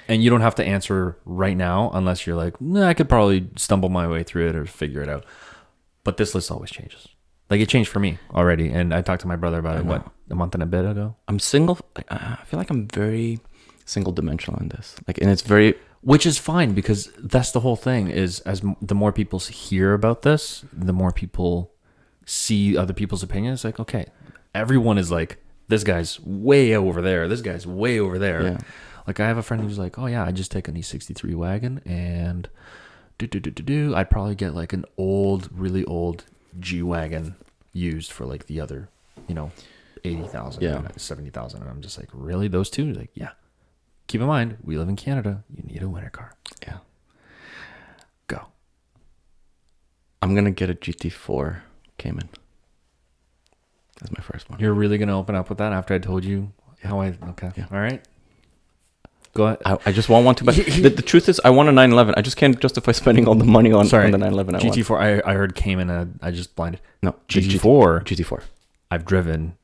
And you don't have to answer right now unless you're like, I could probably stumble my way through it or figure it out. But this list always changes. It changed for me already, and I talked to my brother about it. A month and a bit ago. I'm single. I feel like I'm very single dimensional in this. And it's very. Which is fine, because that's the whole thing, is the more people hear about this, the more people see other people's opinions. Like, okay, everyone is like, this guy's way over there. This guy's way over there. Yeah. I have a friend who's like, oh yeah, I just take an E63 wagon and I'd probably get an old, really old G-Wagon used for the other, 80,000, 70,000. And I'm just like, really? Those two? Like, yeah. Keep in mind, we live in Canada. You need a winter car. Yeah. Go. I'm going to get a GT4 Cayman. That's my first one. You're really going to open up with that after I told you how I... Okay. Yeah. All right. Go ahead. I just want one too bad. The truth is, I want a 911. I just can't justify spending all the money on the 911 I want. GT4, I heard Cayman. I just blinded. No. GT4. I've driven.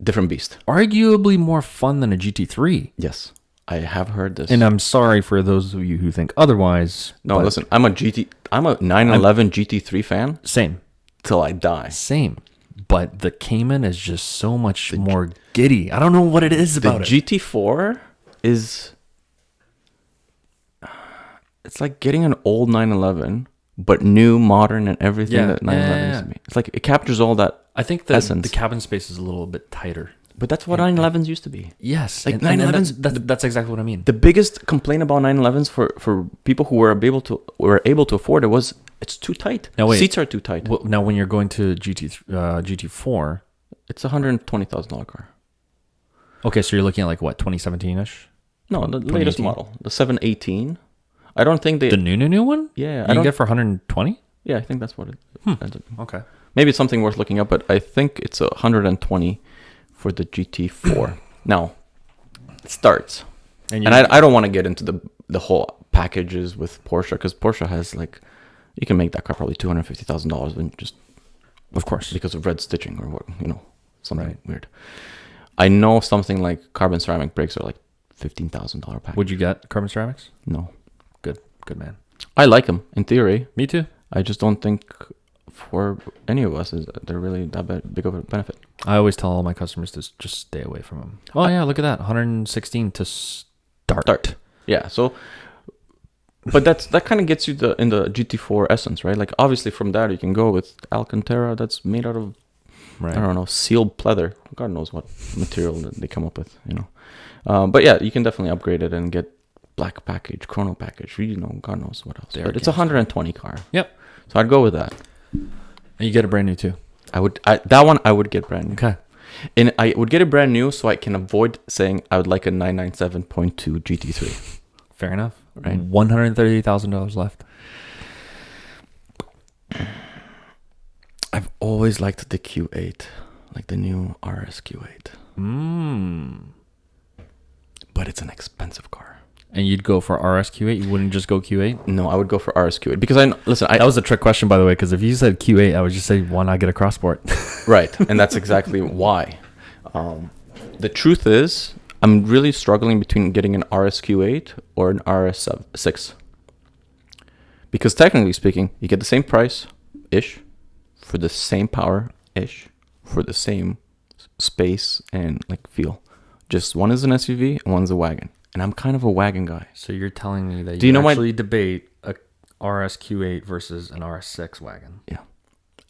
Different beast. Arguably more fun than a GT3. Yes. I have heard this. And I'm sorry for those of you who think otherwise. No, listen. I'm a 911 GT3 fan. Same. Till I die. Same. But the Cayman is just so much more giddy. I don't know what it is about it. The GT4 is... It's like getting an old 911, but new, modern, and everything that 911 used to be. It's it captures all that I think essence. The cabin space is a little bit tighter. But that's what 911s used to be. Yes. 911s... That's exactly what I mean. The biggest complaint about 911s for people who were able to afford it was it's too tight. Now, wait. Seats are too tight. Well, now, when you're going to GT4... It's a $120,000 car. Okay, so you're looking at what, 2017-ish? No, the latest 2018? model, the 718. I don't think they. The new one? Yeah, You I can don't. get for 120? Yeah, I think that's what it. ends up being. Okay. Maybe it's something worth looking up, but I think it's 120 for the GT4. Now, it starts, And and I don't want to get into the whole packages with Porsche because Porsche has like, you can make that car probably $250,000 and just of course. because of red stitching or what, something Right. weird. I know something like carbon ceramic brakes are like $15,000 package. Would you get carbon ceramics? No, Good man. I like them in theory. Me too. I just don't think for any of us they're really that big of a benefit. I always tell all my customers to just stay away from them. Oh yeah, look at that, 116 to start. Yeah. So, but that kind of gets you in the GT4 essence, right? Like obviously from that you can go with Alcantara that's made out of Right. I don't know, sealed pleather. God knows what material that they come up with, But yeah, you can definitely upgrade it and get black package, chrono package. God knows what else. But it's a 120 car. Yep. So I'd go with that. And you get a brand new too. That one I would get brand new. Okay. And I would get it brand new so I can avoid saying I would like a 997.2 GT3. Fair enough. Right. $130,000 left. I've always liked the Q8, like the new RS Q8. But it's an expensive car. And you'd go for RS Q8? You wouldn't just go Q8? No, I would go for RS Q8 because that was a trick question, by the way, because if you said Q8, I would just say, why not get a Crossport? Right, and that's exactly why. The truth is, I'm really struggling between getting an RS Q8 or an RS6. Because technically speaking, you get the same price-ish, for the same power-ish, for the same space and like feel. Just one is an SUV and one's a wagon. And I'm kind of a wagon guy. So you're telling me that Do you know actually debate a RS Q8 versus an RS6 wagon? Yeah,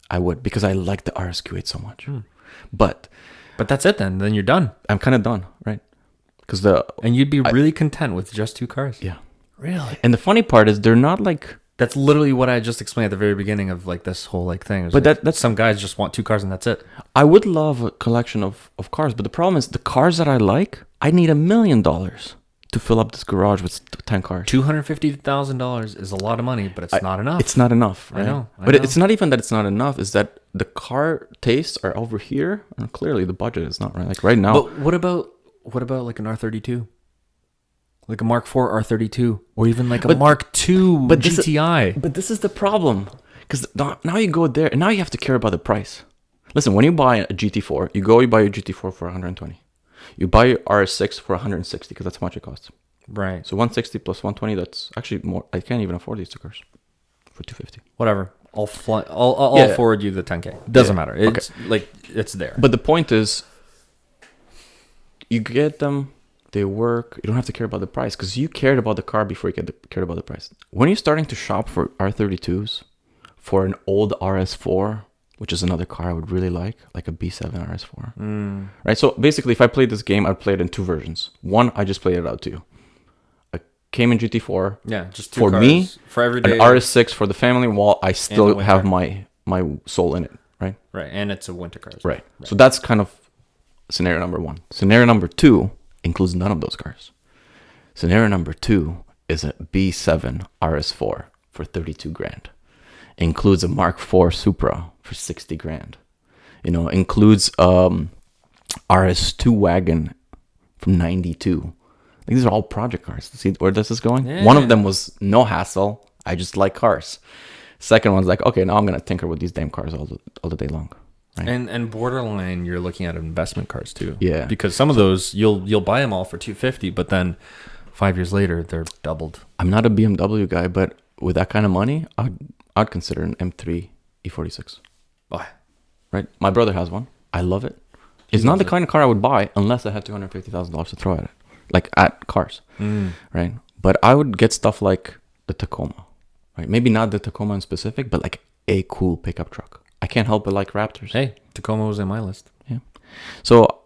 I would because I like the RS Q8 so much. But that's it then. Then you're done. I'm kind of done, right? Because And you'd be really content with just two cars. Yeah. Really? And the funny part is they're not like... That's literally what I just explained at the very beginning of like this whole like thing. But like, that's some guys just want two cars and that's it. I would love a collection of cars, but the problem is the cars that I like, I need $1 million to fill up this garage with 10 cars. $250,000 is a lot of money, but it's not enough. It's not enough, right? I know. But it's not even that it's not enough. Is that the car tastes are over here, and clearly the budget is not right. Like right now. But what about like an R32? Like a Mark IV R32, or even like a Mark II GTI. But this is the problem, because now you go there, and now you have to care about the price. Listen, when you buy a GT4, you buy your GT4 for 120. You buy your RS6 for 160 because that's how much it costs. Right. So 160 plus 120, that's actually more. I can't even afford these two cars for 250. Whatever. I'll Yeah. forward you the 10K. Doesn't Yeah. matter. It's like it's there. But the point is, you get them, they work. You don't have to care about the price because you cared about the car before you cared about the price. When you're starting to shop for R32s, for an old RS4, which is another car I would really like a B7 RS4. Right? So basically, if I played this game, I'd play it in two versions. One, I just played it out to you. A Cayman GT4. Yeah, just two for cars. me, For every day. an RS6 for the family, while I still the have winter. my soul in it. Right? Right, and it's a winter car. as well. Right. So that's kind of scenario number one. Scenario number two includes none of those cars. Scenario number two is a B7 RS4 for 32 grand. Includes a Mark IV Supra for 60 grand. Includes RS2 wagon from 92. Like, these are all project cars. See where this is going? Yeah. One of them was no hassle. I just like cars. Second one's like, okay, now I'm going to tinker with these damn cars all the day long. Right? And borderline, you're looking at investment cars too. Yeah. Because some of those you'll buy them all for $250, but then 5 years later they're doubled. I'm not a BMW guy, but with that kind of money, I'd consider an M3 E46. Why? Right? My brother has one. I love it. It's not the kind of car I would buy unless I had $250,000 to throw at it, like at cars, right? But I would get stuff like the Tacoma, right? Maybe not the Tacoma in specific, but like a cool pickup truck. I can't help but like Raptors. Hey, Tacoma was in my list. Yeah. So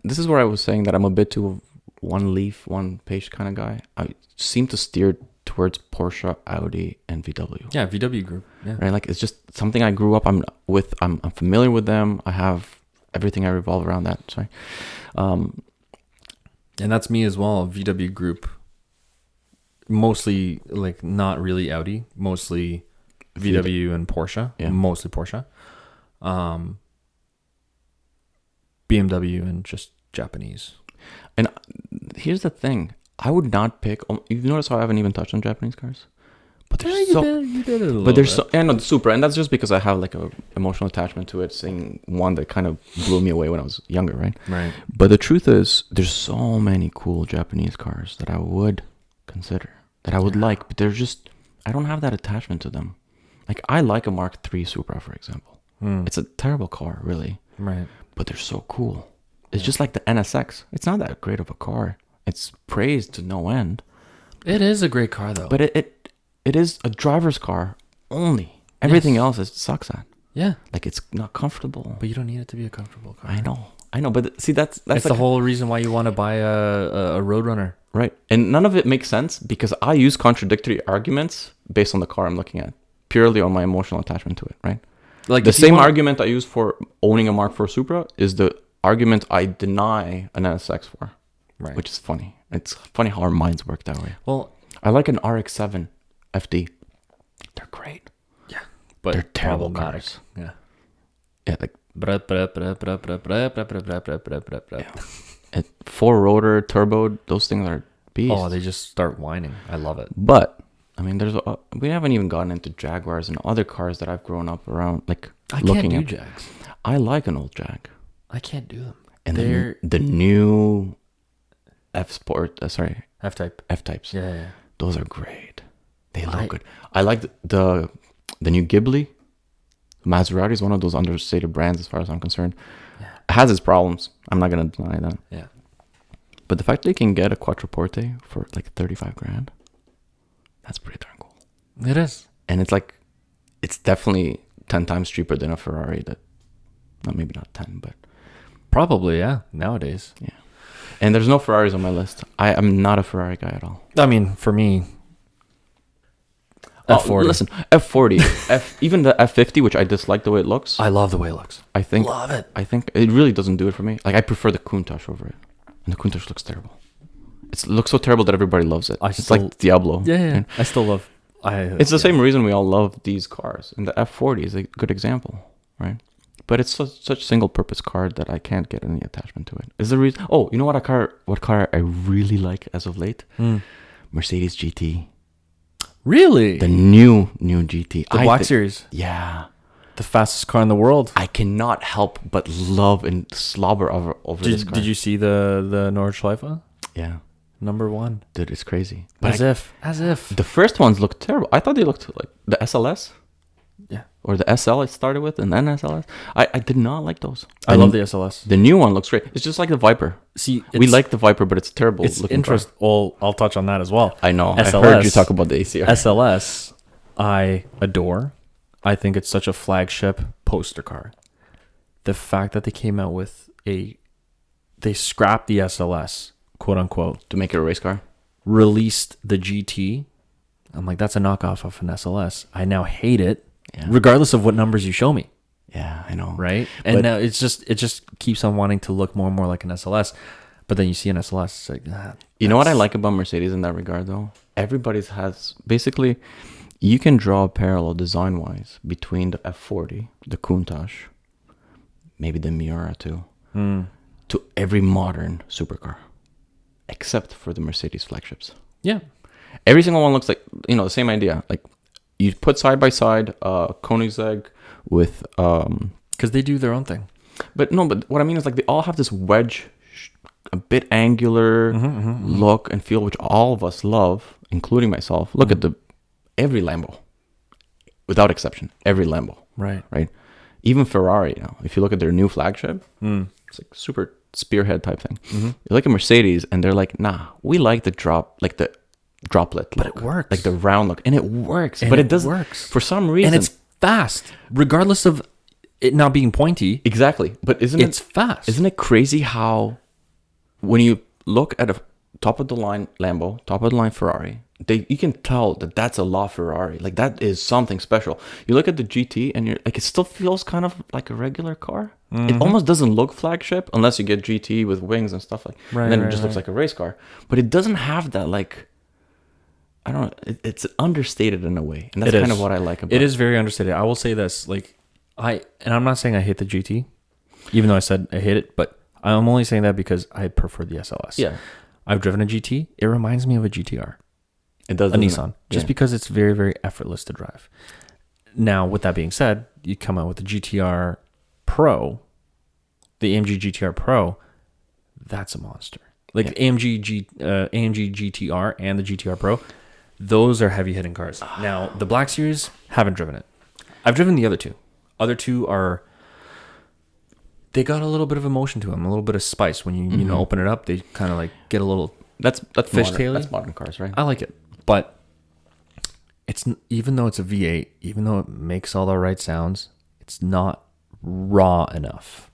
this is where I was saying that I'm a bit too one leaf, one page kind of guy. I seem to steer towards Porsche, Audi, and VW. Yeah, VW Group. Yeah. Right? Like, it's just something I grew up I'm familiar with them. I have everything I revolve around that. Sorry. Yeah, And that's me as well. VW Group, mostly like not really Audi, mostly VW and Porsche. Yeah. Mostly Porsche. BMW and just Japanese. And here's the thing. I would not pick... You've noticed how I haven't even touched on Japanese cars? But there's you did it a little But there's bit. and on the Supra, and that's just because I have like a emotional attachment to it, seeing one that kind of blew me away when I was younger, right? Right. But the truth is, there's so many cool Japanese cars that I would consider, that I would like, but they're just... I don't have that attachment to them. Like, I like a Mark III Supra, for example. It's a terrible car, really. Right. But they're so cool. It's just like the NSX. It's not that great of a car. It's praised to no end. It is a great car, though. But it is a driver's car only. Everything else it sucks at. Yeah. Like, it's not comfortable. But you don't need it to be a comfortable car. I know. But see, that's That's the whole reason why you want to buy a Roadrunner. right. And none of it makes sense because I use contradictory arguments based on the car I'm looking at, purely on my emotional attachment to it, right? Like The same argument I use for owning a Mark IV Supra is the argument I deny an NSX for, Right. which is funny. It's funny how our minds work that way. Well, I like an RX-7 FD. They're great. yeah. But They're terrible problematic. cars. Yeah. Yeah, like Yeah. four rotor turbo. Those things are beasts. Oh, they just start whining. I love it. But I mean, we haven't even gotten into Jaguars and other cars that I've grown up around, like I looking can't do at. Jags. I like an old Jag, I can't do them. and They're the new F F-Type. F-types. Yeah. Those are great. They look good. I like the new Ghibli. Maserati is one of those understated brands as far as I'm concerned. Yeah. It has its problems. I'm not gonna deny that. Yeah. But the fact that you can get a Quattroporte for like 35 grand, that's pretty darn cool. It is. And it's definitely 10 times cheaper than a Ferrari maybe not 10, but Probably, yeah. Nowadays. yeah. And there's no Ferraris on my list. I am not a Ferrari guy at all. I mean, for me, F40. Listen, F40, even the F50, which I dislike the way it looks. I love the way it looks. I think Love it. I think it really doesn't do it for me. Like, I prefer the Countach over it. And the Countach looks terrible. It looks so terrible that everybody loves it. It's like Diablo. Yeah. And I still love... it's the same reason we all love these cars. And the F40 is a good example, right? But it's such single-purpose car that I can't get any attachment to it. Is the reason... Oh, you know what car I really like as of late? Mercedes GT. Really? The new GT. The Black Series. Yeah. The fastest car in the world. I cannot help but love and slobber over this car. Did you see the Nordschleife? Yeah. Number 1. Dude, it's crazy. As if. The first ones looked terrible. I thought they looked like the SLS. Yeah. Or the SL it started with, and then SLS. I did not like those. I love the SLS. The new one looks great. It's just like the Viper. See, We like the Viper, but it's terrible. It's looking interesting. Well, I'll touch on that as well. I know. SLS, I heard you talk about the ACR. SLS, I adore. I think it's such a flagship poster car. The fact that they came out with they scrapped the SLS, quote unquote, To make it a race car? released the GT. I'm like, that's a knockoff of an SLS. I now hate it, Yeah. regardless of what numbers you show me. Yeah, I know. Right? And But- now it just keeps on wanting to look more and more like an SLS. But then you see an SLS, it's like, You know what I like about Mercedes in that regard, though? Everybody's has... Basically, you can draw a parallel design-wise between the F40, the Countach, maybe the Miura too, to every modern supercar, except for the Mercedes flagships. yeah. Every single one looks like, the same idea. Like, you put side by side Koenigsegg with... Because they do their own thing. But what I mean is, like, they all have this wedge, a bit angular look and feel, which all of us love, including myself. Look at every Lambo, without exception, every Lambo, Right. right? Even Ferrari, if you look at their new flagship, it's like super spearhead type thing. You look at Mercedes, and they're like, nah, we like the droplet But look, it works. like the round look, and it works. And but it it doesn't works. for some reason. And it's fast, regardless of it not being pointy. exactly. But It's fast. Isn't it crazy how when you look at a top of the line Lambo, top of the line Ferrari, you can tell that that's a LaFerrari. Like that is something special. You look at the GT and you're like, it still feels kind of like a regular car. It almost doesn't look flagship unless you get GT with wings and stuff like. Right, and then right, it just looks right. like a race car. But it doesn't have that like. I don't know. It's understated in a way, and that's It kind is. of what I like about It is very understated. I will say this, like and I'm not saying I hate the GT, even though I said I hate it, but I'm only saying that because I prefer the SLS. Yeah, I've driven a GT. It reminds me of a GTR, it does. a doesn't Nissan, it? just Yeah. because it's very, very effortless to drive. Now, with that being said, you come out with the GTR Pro, the AMG GTR Pro, that's a monster. Like the AMG GTR and the GTR Pro, those are heavy hitting cars. Now, the Black Series, haven't driven it. I've driven the other two. Other two are, they got a little bit of emotion to them, a little bit of spice. When you open it up, they kind of like get a little That's Fishtail-y? That's modern cars, right? I like it, but even though it's a V8, even though it makes all the right sounds, it's not raw enough.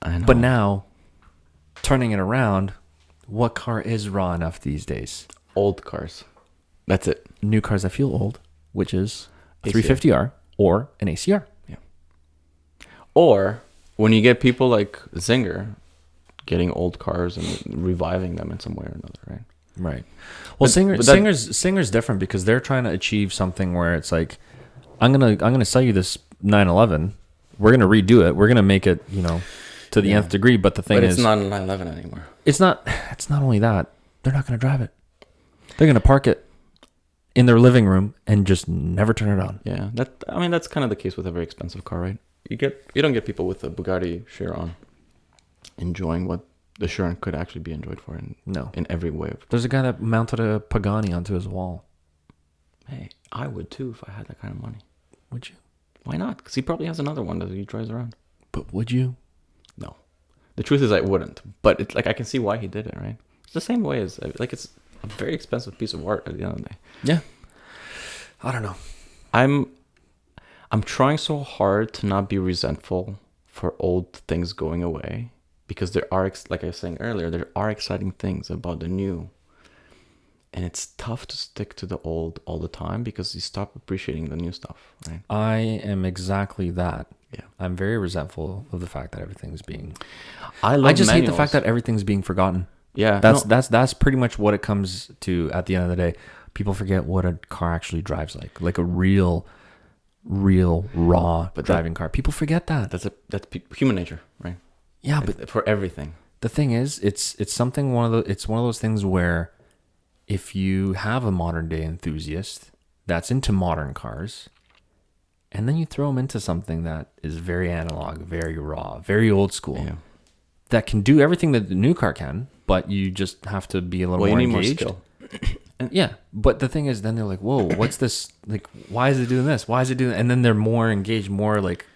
I know. But now, turning it around, what car is raw enough these days? Old cars. That's it. New cars that feel old, which is a ACR. 350R or an ACR. Or when you get people like Zinger getting old cars and reviving them in some way or another, right? Right. Well, Singer's different because they're trying to achieve something where it's like, I'm gonna sell you this 911. We're gonna redo it. We're gonna make it, to the nth degree. But the thing But is, it's not a 911 anymore. It's not only that. They're not gonna drive it. They're gonna park it in their living room and just never turn it on. Yeah, that's kind of the case with a very expensive car, right? You don't get people with a Bugatti Chiron enjoying what the Chiron could actually be enjoyed for in every way. There's a guy that mounted a Pagani onto his wall. Hey, I would too if I had that kind of money. Would you? Why not? Because he probably has another one that he drives around. But would you? No. The truth is I wouldn't. But it's like I can see why he did it, right? It's the same way as like it's a very expensive piece of art at the end of the day. Yeah. I don't know. I'm trying so hard to not be resentful for old things going away because there are, like I was saying earlier, there are exciting things about the new. And it's tough to stick to the old all the time because you stop appreciating the new stuff, right? I am exactly that. Yeah. I'm very resentful of the fact that everything's being... I just hate the fact that everything's being forgotten. Yeah. That's pretty much what it comes to at the end of the day. People forget what a car actually drives like a real raw driving car. People forget that. That's human nature, right? Yeah, but for everything. The thing is, it's one of those things where if you have a modern day enthusiast that's into modern cars, and then you throw them into something that is very analog, very raw, very old school, that can do everything that the new car can, but you just have to be a little more engaged. More skill. Yeah, but the thing is, then they're like, "Whoa, what's this? Like, why is it doing this? Why is it doing?" And then they're more engaged, more like,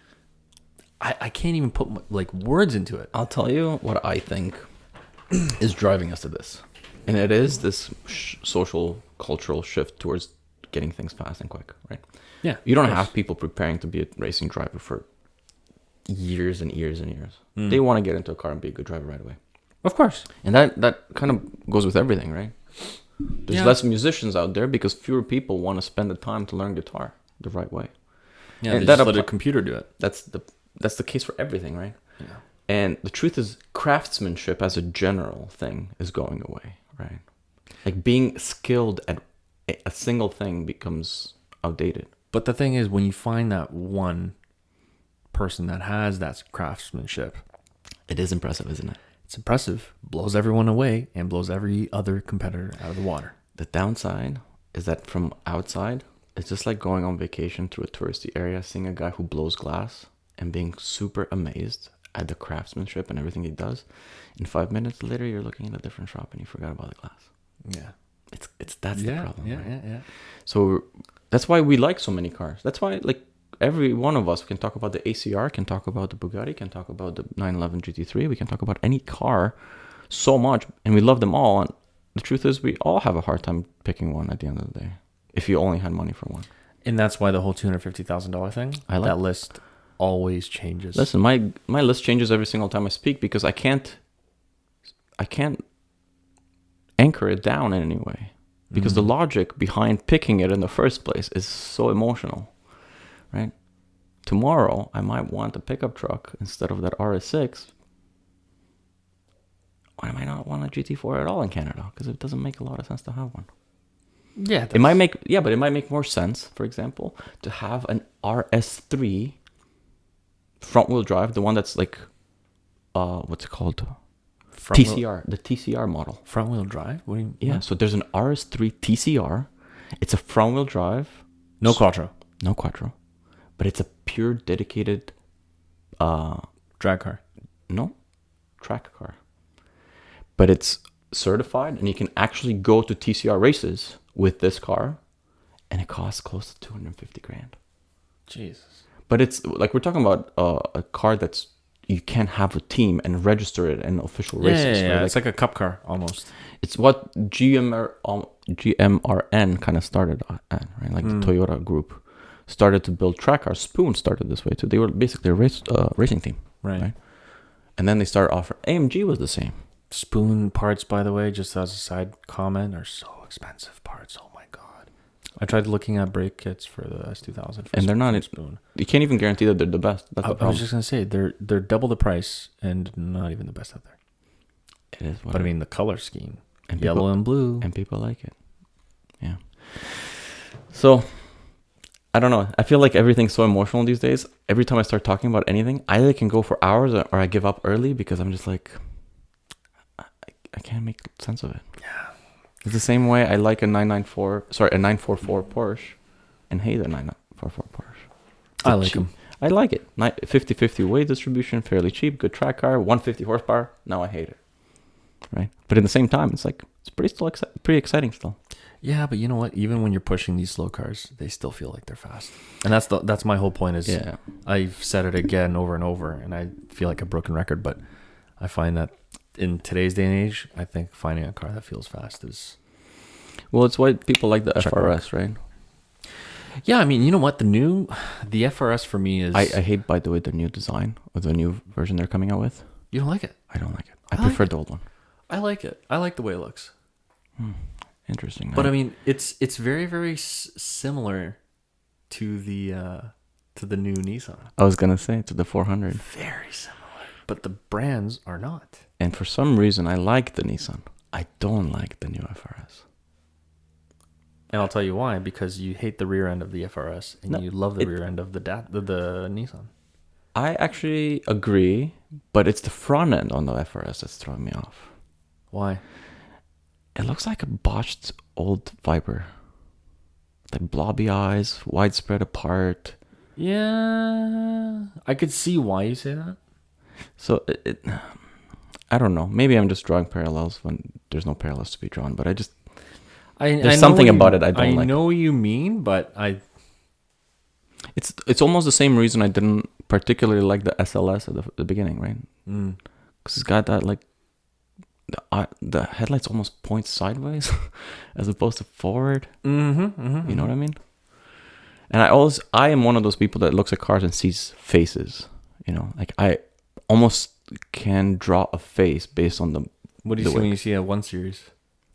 I can't even put like words into it. I'll tell you what I think is driving us to this, and it is this social cultural shift towards getting things fast and quick, right? Yeah, you don't have people preparing to be a racing driver for years and years and years. They want to get into a car and be a good driver right away. Of course, and that kind of goes with everything, right? There's less musicians out there because fewer people want to spend the time to learn guitar the right way. Yeah, and they just let a computer do it. That's the case for everything, right? Yeah. And the truth is, craftsmanship as a general thing is going away, right? Like being skilled at a single thing becomes outdated. But the thing is, when you find that one person that has that craftsmanship, it is impressive, isn't it? It's impressive, blows everyone away, and blows every other competitor out of the water. The downside is that from outside, it's just like going on vacation through a touristy area, seeing a guy who blows glass and being super amazed at the craftsmanship and everything he does. And 5 minutes later, you're looking at a different shop and you forgot about the glass. Yeah. That's the problem. Yeah, right? yeah. So that's why we like so many cars. That's why, like, every one of us can talk about the ACR, can talk about the Bugatti, can talk about the 911 GT3. We can talk about any car so much, and we love them all. And the truth is, we all have a hard time picking one at the end of the day, if you only had money for one. And that's why the whole $250,000 thing, that list always changes. Listen, my list changes every single time I speak because I can't anchor it down in any way. because the logic behind picking it in the first place is so emotional, right? Tomorrow, I might want a pickup truck instead of that RS6. I might not want a GT4 at all in Canada because it doesn't make a lot of sense to have one. Yeah, It might make but it might make more sense, for example, to have an RS3 front wheel drive, the one that's like what's it called? TCR, the TCR model. Front wheel drive? What do you? Yeah, so there's an RS3 TCR. It's a front wheel drive. No quattro. No quattro. But it's a pure dedicated Drag car. no track car. But it's certified and you can actually go to TCR races with this car and it costs close to 250 grand. Jesus. But it's like we're talking about a car that's you can have a team and register it in official races. Yeah. Right? It's like a cup car almost. It's what GMRN kind of started at, right? Like the Toyota group started to build track cars. Spoon started this way too. They were basically a racing team, Right. And then they started offering. AMG was the same. Spoon parts, by the way, just as a side comment, are so expensive parts. Oh my god! I tried looking at brake kits for the S2000, and they're not Spoon. You can't even guarantee that they're the best. That's the I problem. was just gonna say they're double the price and not even the best out there. It is, But I mean the color scheme, and yellow people, and blue, and people like it. Yeah. So I don't know. I feel like everything's so emotional these days. Every time I start talking about anything, I either can go for hours or I give up early because I'm just like, I can't make sense of it. Yeah. It's the same way I like a 944 Porsche and hate a 944 Porsche. I like them. I like it. 50-50 weight distribution, fairly cheap, good track car, 150 horsepower. Now I hate it. Right? But at the same time, it's like, it's pretty exciting still. Yeah, but you know what? Even when you're pushing these slow cars, they still feel like they're fast. And that's my whole point is I've said it again over and over, and I feel like a broken record, but I find that in today's day and age, I think finding a car that feels fast is... Well, it's why people like the FRS, right? Yeah, I mean, you know what? The FRS for me is... I hate, by the way, the new design or the new version they're coming out with. You don't like it? I don't like it. I prefer the old one. I like it. I like the way it looks. Interesting. But I mean, it's very, very similar to the new Nissan. I was going to say, to the 400. Very similar. But the brands are not. And for some reason, I like the Nissan. I don't like the new FRS. And I'll tell you why. Because you hate the rear end of the FRS and you love the rear end of the Nissan. I actually agree, but it's the front end on the FRS that's throwing me off. Why? It looks like a botched old Viper. Like blobby eyes, widespread apart. Yeah. I could see why you say that. So I don't know. Maybe I'm just drawing parallels when there's no parallels to be drawn. But there's something about it I don't like. I know what you mean, but It's almost the same reason I didn't particularly like the SLS at the beginning, right? Because it's got that like the headlights almost point sideways as opposed to forward. You know what I mean? And I am one of those people that looks at cars and sees faces. You know, like I almost can draw a face based on the. What do you see when you see a 1 Series?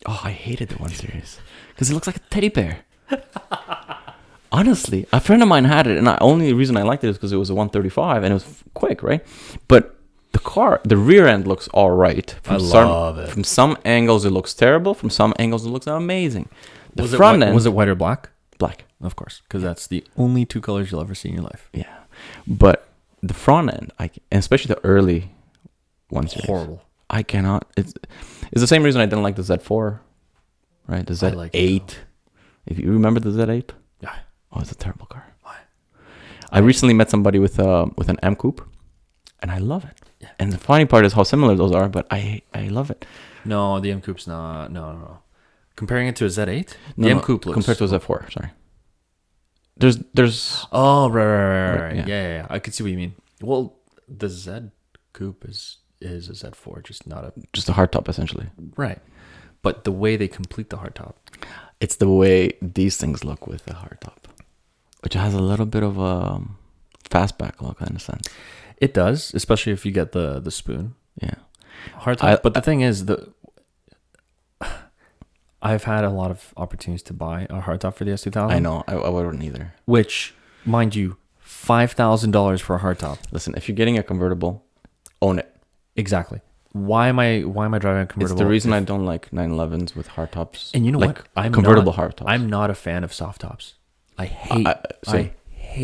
Oh, I hated the 1 Series because it looks like a teddy bear. Honestly, a friend of mine had it, and the only reason I liked it is because it was a 135 and it was quick, right? But the rear end looks all right. I love it. From some angles, it looks terrible. From some angles, it looks amazing. The was front end was it white or black? Black, of course, because that's the only 2 colors you'll ever see in your life. Yeah, but the front end, and especially the early ones, horrible. I cannot. It's the same reason I didn't like the Z4, right? The Z8. Like it, if you remember the Z8, yeah. Oh, it's a terrible car. Why? I recently met somebody with an M Coupe, and I love it. Yeah. And the funny part is how similar those are, but I love it. No, the M Coupe's not. No. Comparing it to a Z8, the M Coupe looks compared to a Z4. Sorry. There's. Oh, right. Yeah. Yeah. I could see what you mean. Well, the Z Coupe is a Z4, just a hardtop essentially. Right. But the way they complete the hardtop, it's the way these things look with the hardtop, which has a little bit of a fastback look in a sense. It does, especially if you get the spoon. Yeah. Hardtop. But the thing is, I've had a lot of opportunities to buy a hardtop for the S2000. I know. I wouldn't either. Which, mind you, $5,000 for a hardtop. Listen, if you're getting a convertible, own it. Exactly. Why am I driving a convertible? It's the reason I don't like 911s with hardtops. And you know like what? I'm convertible not, hardtops. I'm not a fan of soft tops. I hate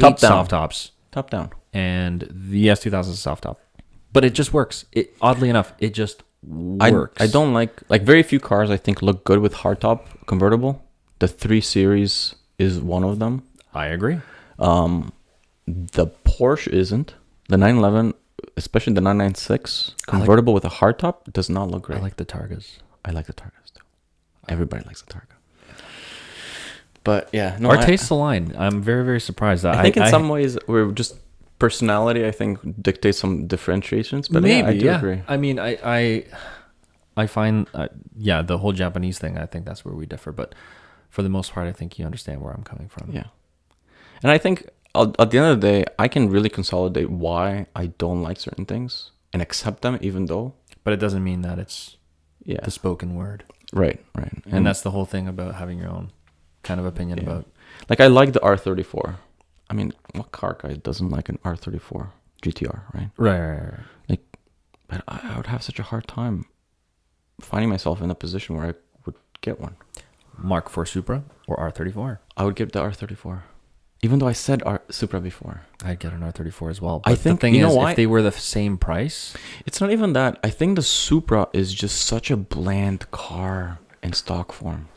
top down. soft tops. Top down. And the S2000 is a soft top. But it just works. It oddly enough, it just works. I don't like very few cars I think look good with hardtop convertible. The 3 Series is one of them. I agree. The Porsche isn't. The 911, especially the 996 convertible with a hardtop, does not look great. I like the Targas. I like the Targas too. Everybody likes the Targa. But yeah, no, Our tastes align. I'm very, very surprised. I think in some ways we're just personality. I think dictates some differentiations. But maybe, I do agree. I mean, I find, the whole Japanese thing. I think that's where we differ. But for the most part, I think you understand where I'm coming from. Yeah, and I think at the end of the day, I can really consolidate why I don't like certain things and accept them, even though. But it doesn't mean that it's the spoken word. Right. And that's the whole thing about having your own kind of opinion about. Like, I like the R34. I mean, what car guy doesn't like an R34 GTR, right? Right. Like, but I would have such a hard time finding myself in a position where I would get one. Mark IV Supra or R34? I would get the R34. Even though I said Supra before. I'd get an R34 as well. But I think, the thing is, if they were the same price... It's not even that. I think the Supra is just such a bland car in stock form.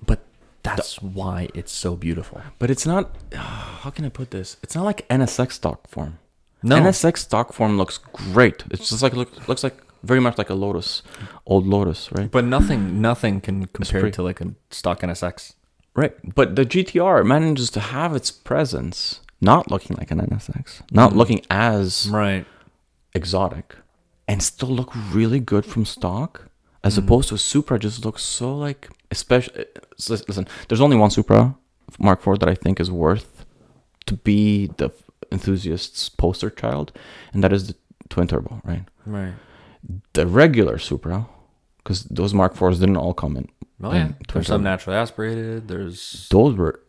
But that's why it's so beautiful. But it's not... how can I put this? It's not like NSX stock form. No. NSX stock form looks great. It's just like looks like very much like a Lotus, old Lotus, right? But nothing can compare to like a stock NSX. Right. But the GTR manages to have its presence, not looking like an NSX, not looking as exotic, and still look really good from stock, as opposed to a Supra just looks so like, especially, listen, there's only one Supra Mark IV that I think is worth to be the enthusiast's poster child, and that is the twin turbo, right? Right. The regular Supra, because those Mark IVs didn't all come in. Oh yeah, there's some naturally aspirated. Those were,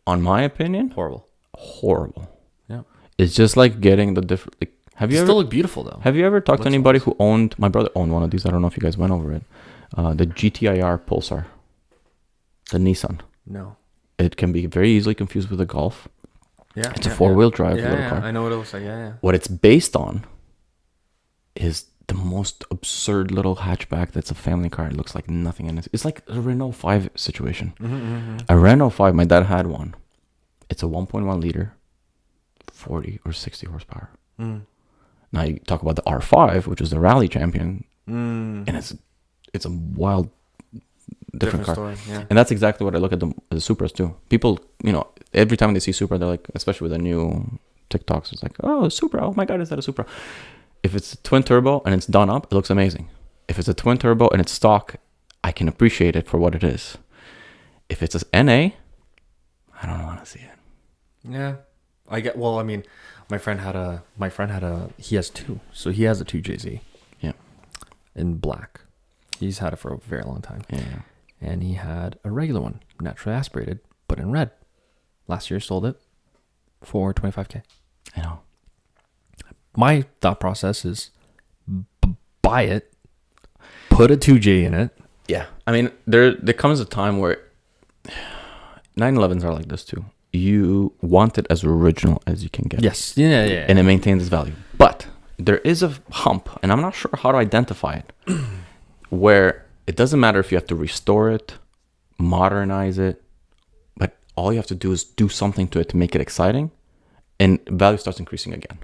on my opinion, horrible. Yeah, it's just like getting the different. Like, still look beautiful though. Have you ever talked to anybody who owned? My brother owned one of these. I don't know if you guys went over it. The GTIR Pulsar, the Nissan. No. It can be very easily confused with a Golf. Yeah, it's a 4-wheel drive little car. I know what it looks like. Yeah. What it's based on is the most absurd little hatchback that's a family car. It looks like nothing in it. It's like a Renault 5 situation. A Renault 5, my dad had one. It's a 1.1 liter, 40 or 60 horsepower. Now you talk about the R5, which is the rally champion, and it's a wild different car. Story, yeah. And that's exactly what I look at the Supras too. People, every time they see Supra, they're like, especially with the new TikToks, it's like, oh, Supra, oh my God, is that a Supra? If it's a twin turbo and it's done up, it looks amazing. If it's a twin turbo and it's stock, I can appreciate it for what it is. If it's a NA, I don't want to see it. Yeah, well, I mean, my friend had he has two, so he has a 2JZ. Yeah, in black. He's had it for a very long time. Yeah, and he had a regular one, naturally aspirated, but in red. Last year sold it for $25,000. I know. My thought process is buy it, put a 2J in it. Yeah. I mean, there comes a time where 911s are like this too. You want it as original as you can get. Yes. Yeah. And it maintains its value. But there is a hump, and I'm not sure how to identify it, where it doesn't matter if you have to restore it, modernize it, but all you have to do is do something to it to make it exciting, and value starts increasing again.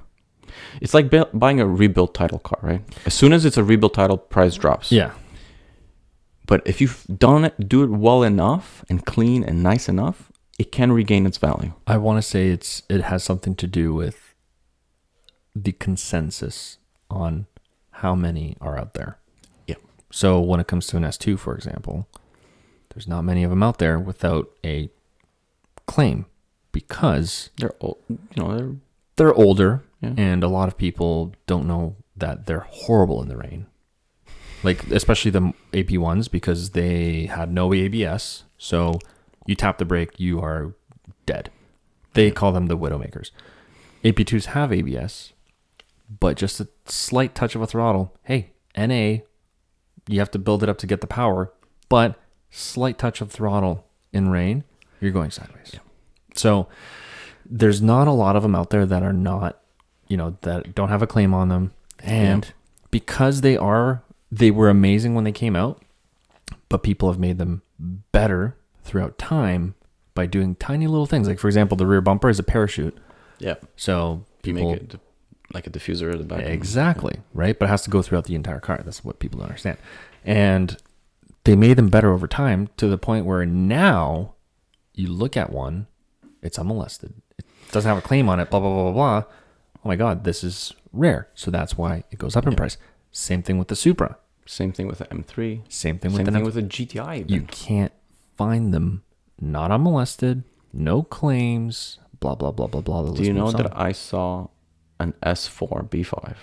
It's like buying a rebuilt title car, right? As soon as it's a rebuilt title, price drops. Yeah. But if you've do it well enough and clean and nice enough, it can regain its value. I want to say it has something to do with the consensus on how many are out there. Yeah. So when it comes to an S2, for example, there's not many of them out there without a claim because they're old, they're older. Yeah. And a lot of people don't know that they're horrible in the rain. like especially the AP ones, because they had no ABS. So you tap the brake, you are dead. They call them the Widowmakers. AP2s have ABS, but just a slight touch of a throttle. Hey, NA, you have to build it up to get the power, but slight touch of throttle in rain, you're going sideways. Yeah. So there's not a lot of them out there that are not, that don't have a claim on them. And because they were amazing when they came out, but people have made them better throughout time by doing tiny little things. Like, for example, the rear bumper is a parachute. Yeah. So You people... make it like a diffuser at the back. Exactly, right? But it has to go throughout the entire car. That's what people don't understand. And they made them better over time to the point where now you look at one, it's unmolested. It doesn't have a claim on it, blah, blah, blah, blah, blah. Oh my God, this is rare. So that's why it goes up in price. Same thing with the Supra. Same thing with the M3. Same thing with the GTI. Even. You can't find them not unmolested, no claims, blah, blah, blah, blah, blah. Do you know that I saw an S4 B5?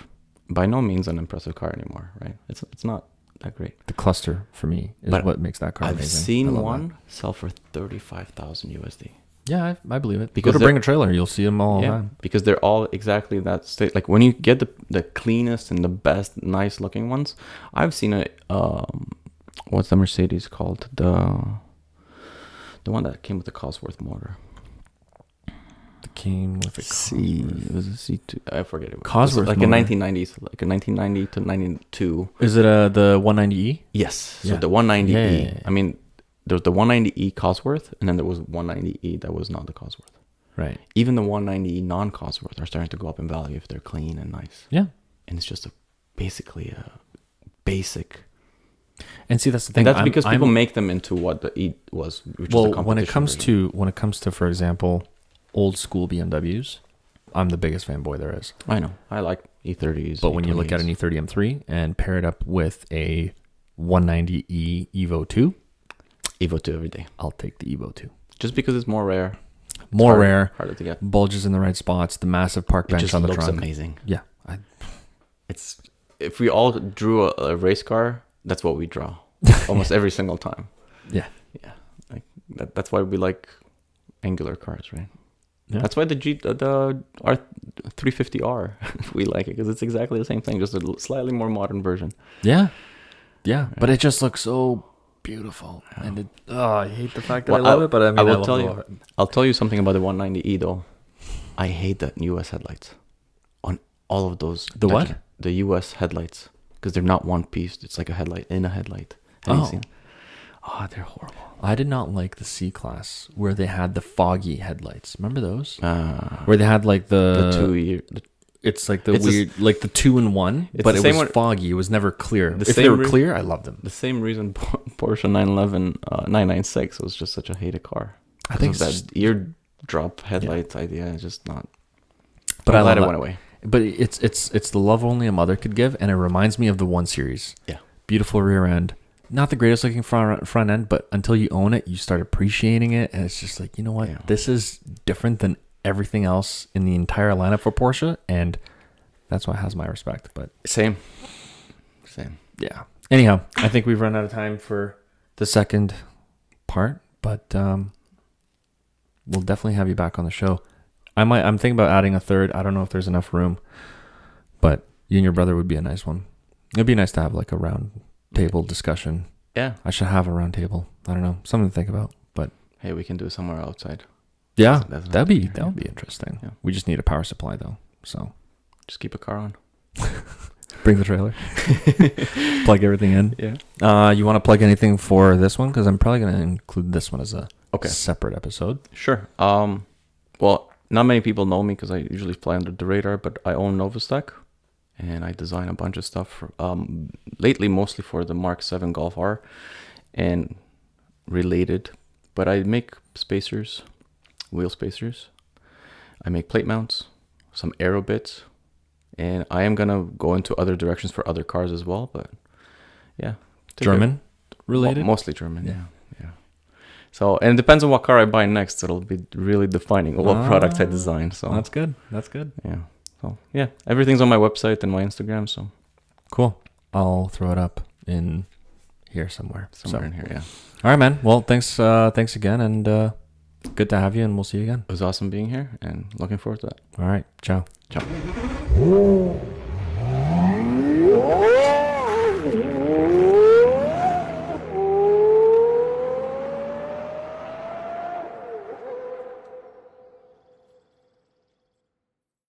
By no means an impressive car anymore, right? It's not that great. The cluster for me is what makes that car amazing. I've seen one sell for 35,000 USD. Yeah, I believe it. Because go to Bring a Trailer, you'll see them all the time. Because they're all exactly that state. Like when you get the cleanest and the best, nice looking ones, I've seen what's the Mercedes called? The one that came with the Cosworth motor. It came with a It was a C2. I forget it. Cosworth like motor. a 1990s, like a 1990 to 92. Is it the 190E? Yes. So Yeah. the 190E. Yeah. I mean, there was the 190E Cosworth, and then there was 190E that was not the Cosworth. Right. Even the 190E non-Cosworth are starting to go up in value if they're clean and nice. Yeah. And it's just basically a basic. And see, that's the thing. And that's because people make them into what the E was, which is a competition when it comes to, for example, old school BMWs, I'm the biggest fanboy there is. I know. I like E30s. But when you look at an E30 M3 and pair it up with a 190E Evo 2, Evo 2 every day. I'll take the Evo 2. Just because it's more rare. Rare. Harder to get. Bulges in the right spots. The massive park bench on the trunk. It looks amazing. Yeah. It's if we all drew a race car, that's what we draw. Almost every single time. Yeah. Yeah. Like that's why we like angular cars, right? Yeah. That's why the R350R we like it, because it's exactly the same thing, just a slightly more modern version. Yeah. Yeah. But it just looks so beautiful. And I hate the fact that I love it, but I mean, I'll tell you something about the 190E though. I hate the US headlights on all of those. The what? The US headlights, because they're not one piece. It's like a headlight in a headlight. Have you seen? Oh, they're horrible. I did not like the C-Class where they had the foggy headlights. Remember those? Where they had like the 2 year. It's like the weird, like the 2-in-1, but it was foggy. It was never clear. If they were clear, I loved them. The same reason Porsche 996 was just such a hated car. I think that eardrop headlight idea is just not. But I'm glad it went away. But it's the love only a mother could give, and it reminds me of the 1 Series. Yeah, beautiful rear end, not the greatest looking front end, but until you own it, you start appreciating it, and it's just like, you know what, this is different than everything else in the entire lineup for Porsche, and that's why it has my respect. But same. Yeah. Anyhow, I think we've run out of time for the second part, but we'll definitely have you back on the show. I'm thinking about adding a third. I don't know if there's enough room, but you and your brother would be a nice one. It'd be nice to have like a round table discussion. Yeah, I should have a round table. I don't know, something to think about. But hey, we can do it somewhere outside. Yeah, that would be interesting. Yeah. We just need a power supply though, so just keep a car on. Bring the trailer. Plug everything in. Yeah. You want to plug anything for this one? Because I'm probably going to include this one as a separate episode. Sure. Well, not many people know me because I usually fly under the radar, but I own Novastack, and I design a bunch of stuff for, lately mostly for the Mark 7 Golf R and related. But I make spacers, wheel spacers. I make plate mounts, some aero bits. And I am going to go into other directions for other cars as well, but yeah. German related? Mostly German, yeah. So, and it depends on what car I buy next. It'll be really defining what product I design. So that's good. Yeah. So, yeah, everything's on my website and my Instagram, so. Cool. I'll throw it up in here somewhere. Somewhere in here, yeah. All right, man. Well, thanks again, and good to have you, and we'll see you again. It was awesome being here, and looking forward to that. All right. Ciao. Ciao.